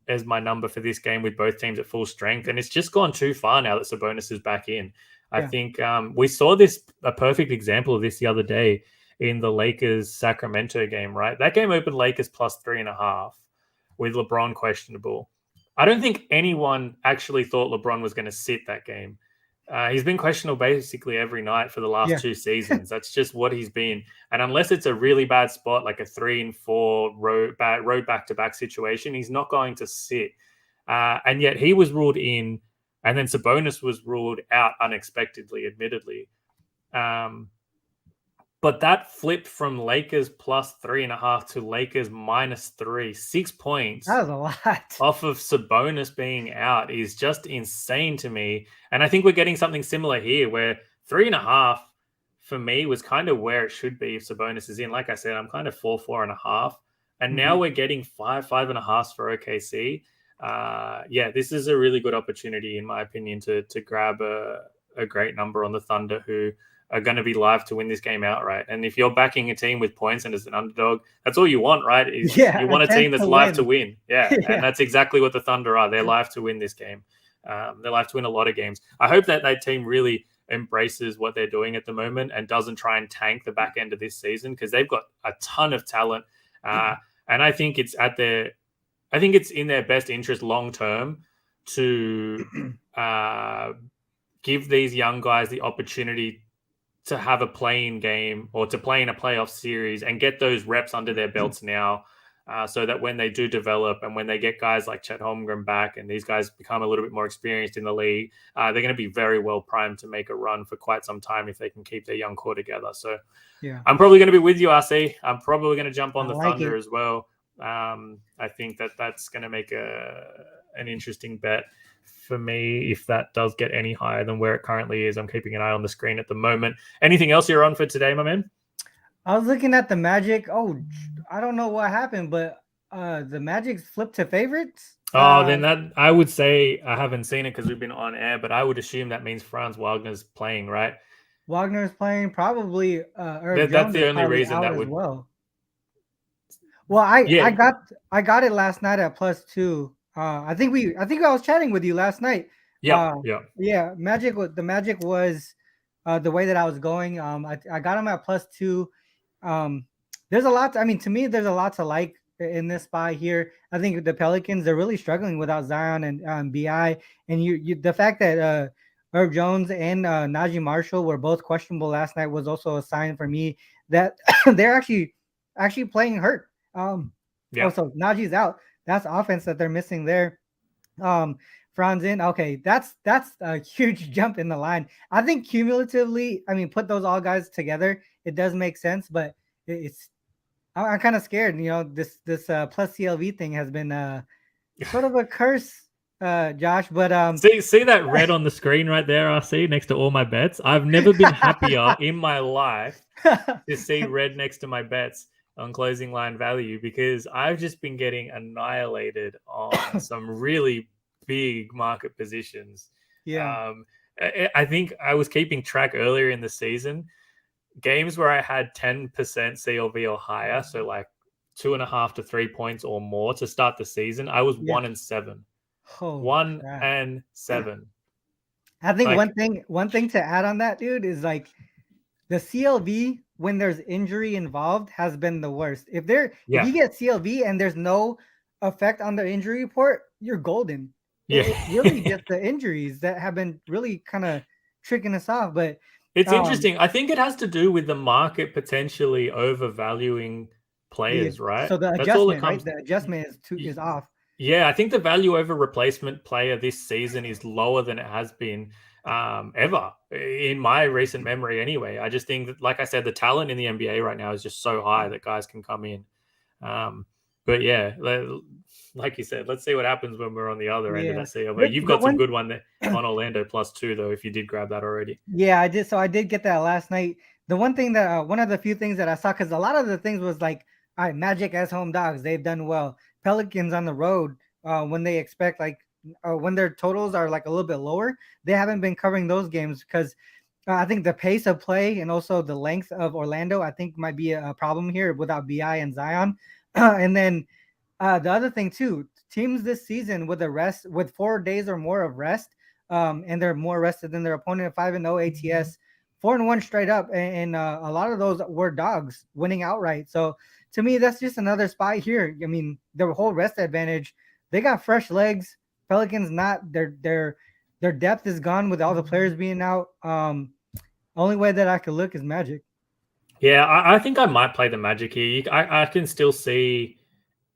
as my number for this game with both teams at full strength. And it's just gone too far now that Sabonis is back in. I think we saw a perfect example of this the other day in the Lakers-Sacramento game, right? That game opened Lakers plus 3.5 with LeBron questionable. I don't think anyone actually thought LeBron was going to sit that game. He's been questionable basically every night for the last 2 seasons. That's just what he's been. And unless it's a really bad spot, like a 3-4 road back-to-back situation, he's not going to sit. And yet he was ruled in, and then Sabonis was ruled out unexpectedly, admittedly. But that flip from Lakers plus 3.5 to Lakers minus 3, 6 points. That was a lot. Off of Sabonis being out is just insane to me. And I think we're getting something similar here where 3.5 for me was kind of where it should be if Sabonis is in. Like I said, I'm kind of 4.5. And now we're getting 5.5 for OKC. This is a really good opportunity, in my opinion, to grab a great number on the Thunder, who are going to be live to win this game outright. And if you're backing a team with points and as an underdog, that's all you want, right? You want a team that's live to win. And that's exactly what the Thunder are. They're live to win this game. They're live to win a lot of games. I hope that team really embraces what they're doing at the moment and doesn't try and tank the back end of this season, because they've got a ton of talent. And I think it's in their best interest long term to give these young guys the opportunity to have a play-in game or to play in a playoff series and get those reps under their belts now, so that when they do develop and when they get guys like Chet Holmgren back and these guys become a little bit more experienced in the league, they're going to be very well primed to make a run for quite some time if they can keep their young core together. So I'm probably going to be with you, RC. I'm probably going to jump on the Thunder as well. I think that's going to make an interesting bet for me if that does get any higher than where it currently is. I'm keeping an eye on the screen at the moment. Anything else you're on for today, my man? I was looking at the Magic. Oh, I don't know what happened, but the Magic flipped to favorites. Then that, I would say, I haven't seen it because we've been on air, but I would assume that means Franz Wagner's playing, right? Wagner's playing, probably. That's the only reason that would. Well, I got it last night at +2. I think I was chatting with you last night. Yeah. The Magic was the way that I was going. I got them at +2. There's a lot. To me, there's a lot to like in this spot here. I think the Pelicans, they're really struggling without Zion and BI, and you the fact that Herb Jones and Najee Marshall were both questionable last night was also a sign for me that they're actually actually playing hurt. Also Najee's out. That's offense that they're missing there. Franz in. Okay, that's a huge jump in the line. I think cumulatively, I mean, put those all guys together, it does make sense, but it's I'm kind of scared. You know, this plus CLV thing has been sort of a curse, Josh. But see that red on the screen right there, RC, next to all my bets. I've never been happier in my life to see red next to my bets on closing line value, because I've just been getting annihilated on some really big market positions. Yeah. I think I was keeping track earlier in the season. Games where I had 10% CLV or higher, so like 2.5 to 3 points or more to start the season, I was 1-7. Oh, 1-7. I think one thing to add on that, dude, is like the CLV when there's injury involved has been the worst. If you get CLV and there's no effect on the injury report, you're golden. It's really just the injuries that have been really kind of tricking us off. But it's interesting. I think it has to do with the market potentially overvaluing players, right? So the adjustment, right? The adjustment is off. Yeah, I think the value over replacement player this season is lower than it has been ever in my recent memory anyway. I just think that, like I said, the talent in the NBA right now is just so high that guys can come in. But yeah, like you said, let's see what happens when we're on the other end of that CLV. You've got some good one there on Orlando +2 though, if you did grab that already. Yeah, I did. So I did get that last night. The one thing that one of the few things that I saw, because a lot of the things was like, all right, Magic as home dogs, they've done well. Pelicans on the road, when they expect when their totals are like a little bit lower, they haven't been covering those games because I think the pace of play and also the length of Orlando, I think might be a problem here without BI and Zion. And then the other thing too, teams this season with 4 days or more of rest, and they're more rested than their opponent at 5-0 ATS, 4-1 straight up, and a lot of those were dogs winning outright. So to me, that's just another spot here. I mean, their whole rest advantage, they got fresh legs. Pelicans not. Their depth is gone with all the players being out. Only way that I could look is Magic. Yeah, I think I might play the Magic here. I can still see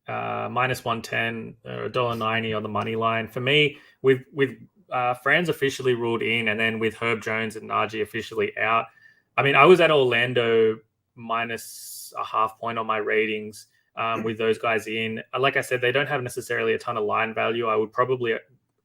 -110 or $1.90 on the money line. For me, with Franz officially ruled in, and then with Herb Jones and Najee officially out, I mean, I was at Orlando -0.5 point on my ratings with those guys in. Like I said, they don't have necessarily a ton of line value. I would probably,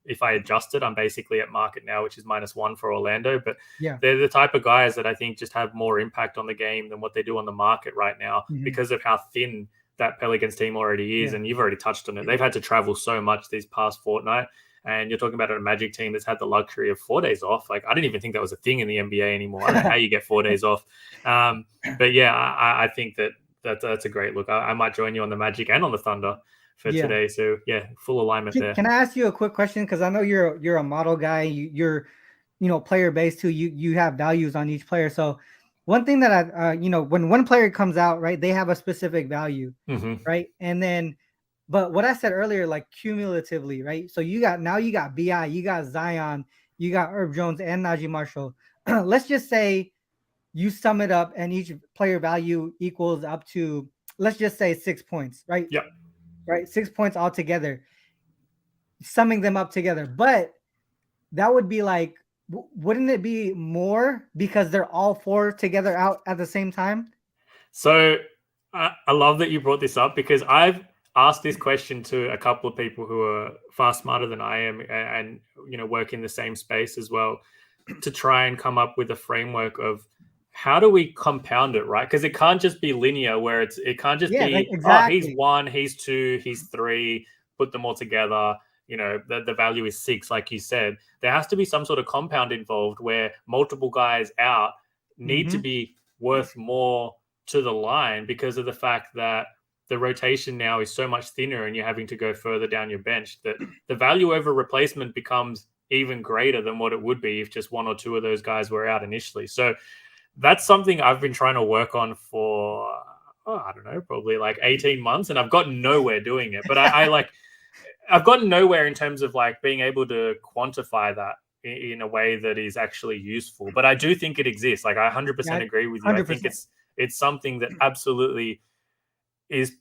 if I adjusted, I'm basically at market now, which is -1 for Orlando. But they're the type of guys that I think just have more impact on the game than what they do on the market right now because of how thin that Pelicans team already is. And you've already touched on it. They've had to travel so much these past fortnight. And you're talking about a Magic team that's had the luxury of 4 days off. Like, I didn't even think that was a thing in the NBA anymore. I don't know how you get 4 days off. But yeah, I think that's a great look. I might join you on the Magic and on the Thunder for today. So yeah, full alignment there. Can I ask you a quick question? Because I know you're a model guy. You're player based too. You have values on each player. So one thing that I when one player comes out, right, they have a specific value, right, and then. But what I said earlier, like cumulatively, right? So you got BI, you got Zion, you got Herb Jones and Najee Marshall. Let's just say you sum it up and each player value equals up to, let's just say 6 points, right? Yeah. Right. 6 points altogether, summing them up together. But that would be like, wouldn't it be more because they're all four together out at the same time? So I love that you brought this up because I've asked this question to a couple of people who are far smarter than I am and work in the same space as well to try and come up with a framework of how do we compound it, right? Because it can't just be linear where it can't just be, exactly. He's 1, he's 2, he's 3, put them all together. The value is 6, like you said. There has to be some sort of compound involved where multiple guys out need to be worth more to the line because of the fact that the rotation now is so much thinner and you're having to go further down your bench that the value over replacement becomes even greater than what it would be if just 1 or 2 of those guys were out initially. So that's something I've been trying to work on for, I don't know, probably like 18 months. And I've gotten nowhere doing it, but I've gotten nowhere in terms of like being able to quantify that in a way that is actually useful. But I do think it exists. Like I 100% agree with you. 100%. I think it's something that absolutely is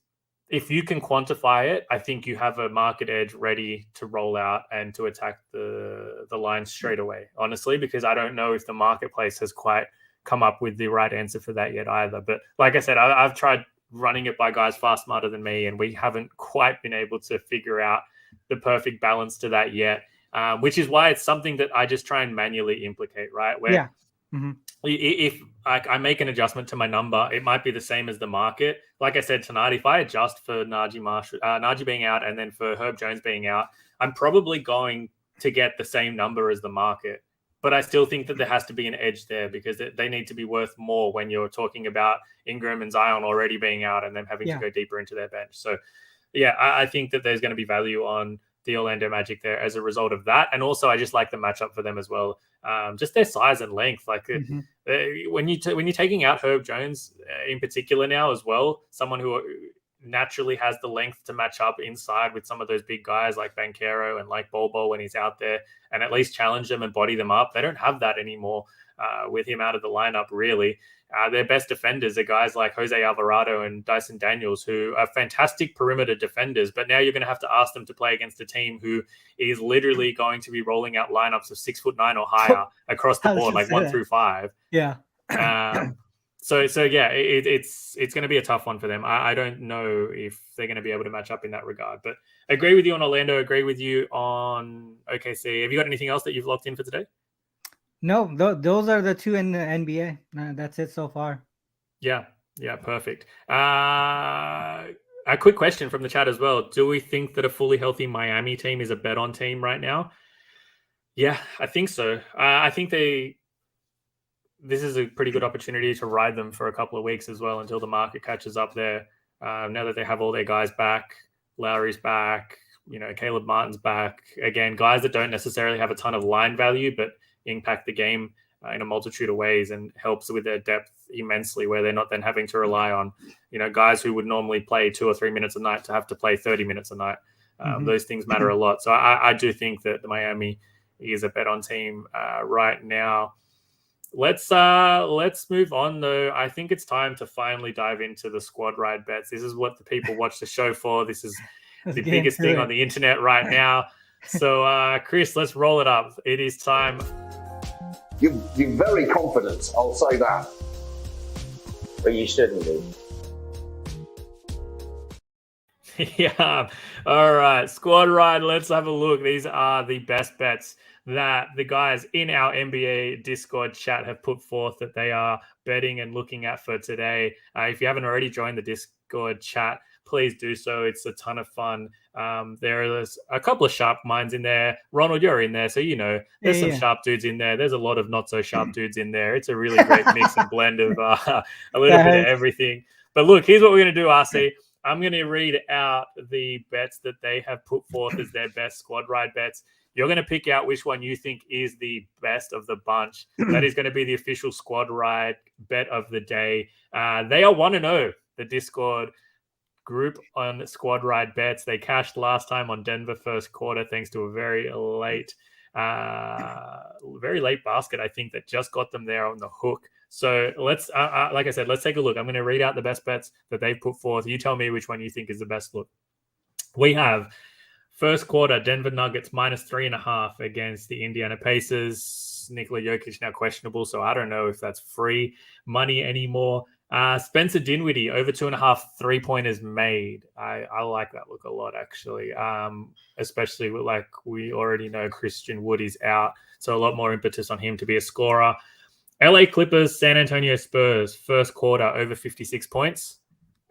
if you can quantify it, I think you have a market edge ready to roll out and to attack the line straight away, honestly, because I don't know if the marketplace has quite come up with the right answer for that yet either. But like I said, I've tried running it by guys far smarter than me, and we haven't quite been able to figure out the perfect balance to that yet, which is why it's something that I just try and manually implicate, right? Where if I make an adjustment to my number, it might be the same as the market. Like I said tonight, if I adjust for Najee being out and then for Herb Jones being out, I'm probably going to get the same number as the market. But I still think that there has to be an edge there because they need to be worth more when you're talking about Ingram and Zion already being out and them having to go deeper into their bench. So, yeah, I think that there's going to be value on the Orlando Magic there as a result of that. And also, I just like the matchup for them as well. Just their size and length. Like when you're taking out Herb Jones in particular now as well, someone who naturally has the length to match up inside with some of those big guys like Banchero and like Bobo when he's out there and at least challenge them and body them up. They don't have that anymore with him out of the lineup, really. Their best defenders are guys like Jose Alvarado and Dyson Daniels, who are fantastic perimeter defenders, but now you're going to have to ask them to play against a team who is literally going to be rolling out lineups of 6'9" or higher across the board, like 1 through 5. Yeah. So yeah, it's going to be a tough one for them. I don't know if they're going to be able to match up in that regard, but agree with you on Orlando, agree with you on OKC. Have you got anything else that you've locked in for today? No, those are the two in the NBA. That's it so far. Yeah, perfect. A quick question from the chat as well. Do we think that a fully healthy Miami team is a bet on team right now? Yeah, I think so. I think this is a pretty good opportunity to ride them for a couple of weeks as well until the market catches up there. Now that they have all their guys back, Lowry's back, Caleb Martin's back. Again, guys that don't necessarily have a ton of line value, but impact the game in a multitude of ways and helps with their depth immensely, where they're not then having to rely on, guys who would normally play 2 or 3 minutes a night to have to play 30 minutes a night. Those things matter a lot. So I do think that the Miami is a bet on team right now. Let's move on, though. I think it's time to finally dive into the squad ride bets. This is what the people watch the show for. This is the biggest thing on the internet right now. So, Chris, let's roll it up. It is time. You're very confident, I'll say that. But you shouldn't be. Yeah. All right. Squad ride. Let's have a look. These are the best bets that the guys in our NBA Discord chat have put forth that they are betting and looking at for today. If you haven't already joined the Discord chat, please do so. It's a ton of fun. There's a couple of sharp minds in there. Ronald, you're in there, so there's some sharp dudes in there. There's a lot of not so sharp dudes in there. It's a really great mix and blend of a little bit of everything. But look, here's what we're going to do, RC. I'm going to read out the bets that they have put forth as their best squad ride bets. You're going to pick out which one you think is the best of the bunch. That is going to be the official squad ride bet of the day. They are 1-0, the Discord group on squad ride bets. They cashed last time on Denver first quarter thanks to a very late basket, I think, that just got them there on the hook. So let's, like I said, let's take a look. I'm going to read out the best bets that they've put forth. You tell me which one you think is the best look. We have first quarter Denver Nuggets -3.5 against the Indiana Pacers. Nikola Jokic now questionable, so I don't know if that's free money anymore. Spencer Dinwiddie over 2.5 3-pointers made. I like that look a lot, actually. Especially with, like, we already know Christian Wood is out, so a lot more impetus on him to be a scorer. LA Clippers, San Antonio Spurs, first quarter over 56 points.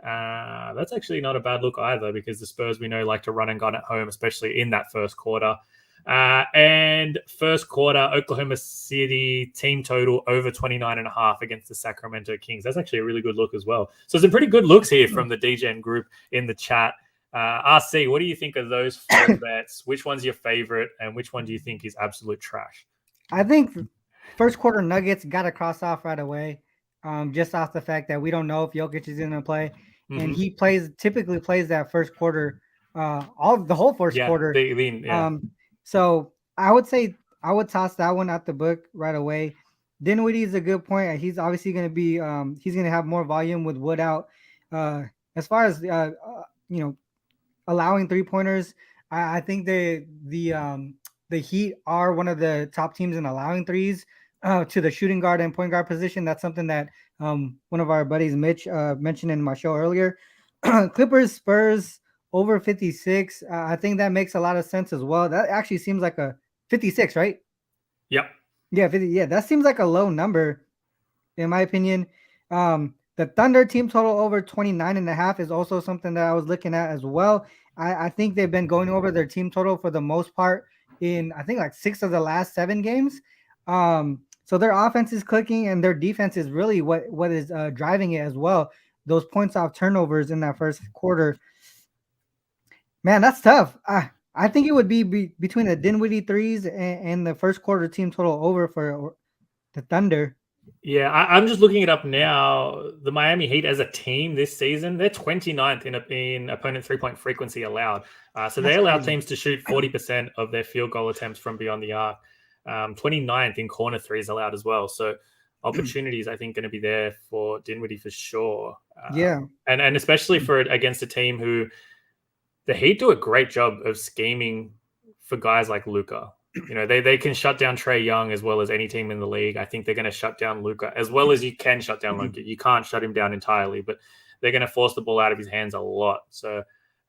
That's actually not a bad look either, because the Spurs, we know, like to run and gun at home, especially in that first quarter. And first quarter, Oklahoma City team total over 29.5 against the Sacramento Kings. That's actually a really good look as well. So some pretty good looks here from the DGen group in the chat. RC, what do you think of those 4 bets? Which one's your favorite, and which one do you think is absolute trash? I think first quarter Nuggets got to cross off right away, just off the fact that we don't know if Jokic is going to play. And he typically plays that first quarter, the whole first quarter. So I would say I would toss that one out the book right away. Dinwiddie is a good point. He's obviously going to be he's going to have more volume with Wood out. as far as allowing 3-pointers, I think the Heat are one of the top teams in allowing threes to the shooting guard and point guard position. That's something that one of our buddies, Mitch, mentioned in my show earlier. Clippers, Spurs over 56. I think that makes a lot of sense as well. That actually seems like a 56, right? Yep. Yeah, 50, yeah, that seems like a low number, in my opinion. The Thunder team total over 29.5 is also something that I was looking at as well. I think they've been going over their team total for the most part in, I think, like 6 of the last 7 games. So their offense is clicking and their defense is really what is driving it as well. Those points off turnovers in that first quarter. Man, that's tough. I think it would be between the Dinwiddie threes and the first quarter team total over for the Thunder. Yeah, I'm just looking it up now. The Miami Heat as a team this season, they're 29th in opponent 3-point frequency allowed. So they allow teams to shoot 40% of their field goal attempts from beyond the arc. 29th in corner threes allowed as well. So opportunities, I think, going to be there for Dinwiddie for sure. And especially for against a team who the Heat do a great job of scheming for guys like Luka. You know, they can shut down Trae Young as well as any team in the league. I think they're going to shut down Luka as well as you can shut down Luka. You can't shut him down entirely, but they're going to force the ball out of his hands a lot. So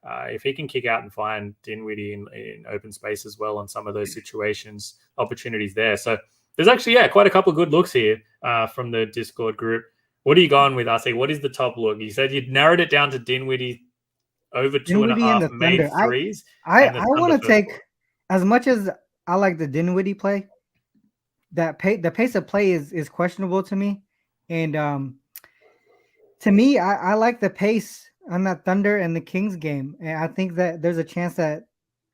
if he can kick out and find Dinwiddie in open space as well on some of those situations, opportunities there. So there's actually, quite a couple of good looks here from the Discord group. What are you going with, RC? What is the top look? You said you'd narrowed it down to Dinwiddie over 2.5 made threes. I want to take, as much as I like the Dinwiddie play, the pace of play is questionable to me. And to me, I like the pace on that Thunder and the Kings game. And I think that there's a chance that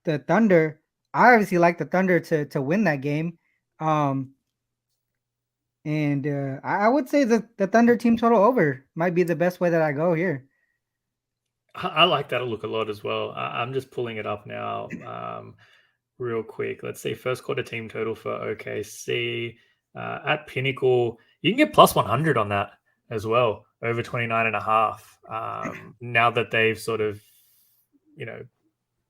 the Thunder, I obviously like the Thunder to win that game. And I would say that the Thunder team total over might be the best way that I go here. I like that look a lot as well. I'm just pulling it up now real quick. Let's see. First quarter team total for OKC at Pinnacle. You can get plus 100 on that as well, over 29.5. Now that they've sort of,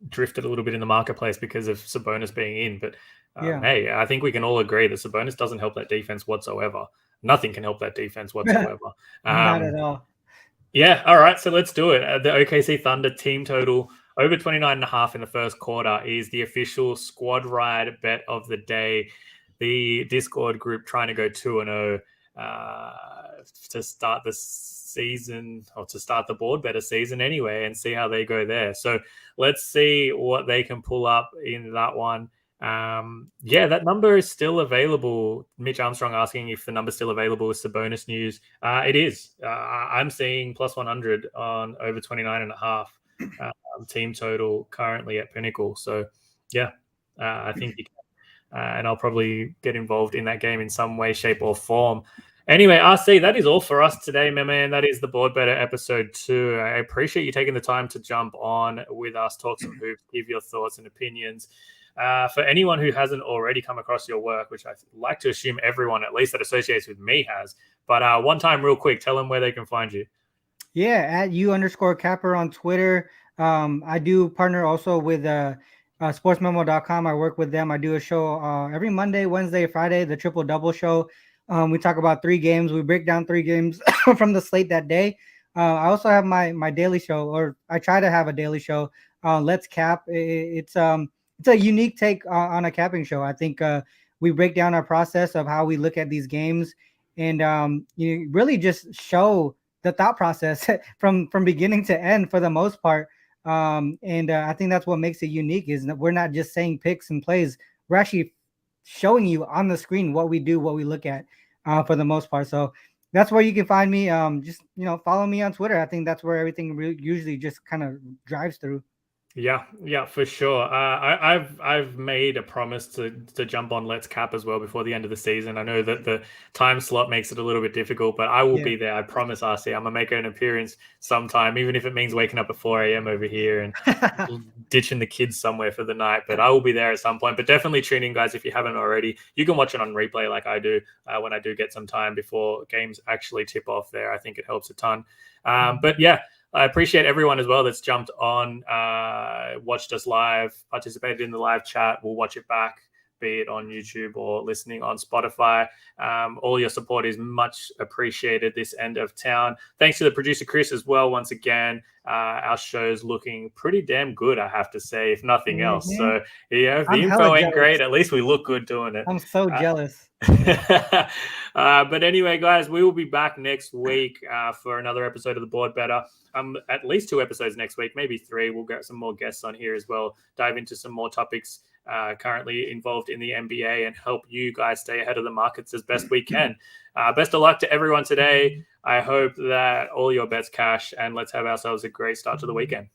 drifted a little bit in the marketplace because of Sabonis being in. But hey, I think we can all agree that Sabonis doesn't help that defense whatsoever. Nothing can help that defense whatsoever. Not at all. Yeah, all right, so let's do it. The OKC Thunder team total over 29.5 in the first quarter is the official squad ride bet of the day. The Discord group trying to go 2-0 to start the season, or to start the Board Bettor season anyway, and see how they go there. So let's see what they can pull up in that one. That number is still available. Mitch Armstrong asking if the number's still available with Sabonis news. It is. I'm seeing plus 100 on over 29.5 team total currently at Pinnacle. So I think you can. And I'll probably get involved in that game in some way, shape, or form. Anyway, RC, that is all for us today, my man. That is the Board Bettor episode 2. I appreciate you taking the time to jump on with us, talk some hoops, give your thoughts and opinions. For anyone who hasn't already come across your work, which I like to assume everyone, at least that associates with me, has. But one time, real quick, tell them where they can find you. Yeah, at @U_Capper on Twitter. I do partner also with sportsmemo.com. I work with them. I do a show every Monday, Wednesday, Friday, the Triple Double Show. We talk about 3 games. We break down 3 games from the slate that day. I also have my daily show, or I try to have a daily show. Let's Cap. It's a unique take on a capping show. I think we break down our process of how we look at these games, and you really just show the thought process from beginning to end for the most part. I think that's what makes it unique, is that we're not just saying picks and plays. We're actually showing you on the screen what we do, what we look at for the most part. So that's where you can find me. Just follow me on Twitter. I think that's where everything usually just kind of drives through. Yeah, for sure. I've made a promise to jump on Let's Cap as well before the end of the season. I know that the time slot makes it a little bit difficult, but I will be there. I promise, RC. I'm gonna make an appearance sometime, even if it means waking up at 4 a.m. over here and ditching the kids somewhere for the night. But I will be there at some point. But definitely tune in, guys, if you haven't already. You can watch it on replay like I do when I do get some time before games actually tip off there. I think it helps a ton. But yeah. I appreciate everyone as well that's jumped on, watched us live, participated in the live chat. We'll watch it back, be it on YouTube or listening on Spotify. All your support is much appreciated this end of town. Thanks to the producer, Chris, as well. Once again, our show's looking pretty damn good, I have to say, if nothing else. So, yeah, if the info ain't great, at least we look good doing it. I'm so jealous. But anyway, guys, we will be back next week for another episode of the Board Bettor. At least 2 episodes next week, maybe 3. We'll get some more guests on here as well, dive into some more topics currently involved in the NBA and help you guys stay ahead of the markets as best we can. Best of luck to everyone today. I hope that all your bets cash, and let's have ourselves a great start to the weekend.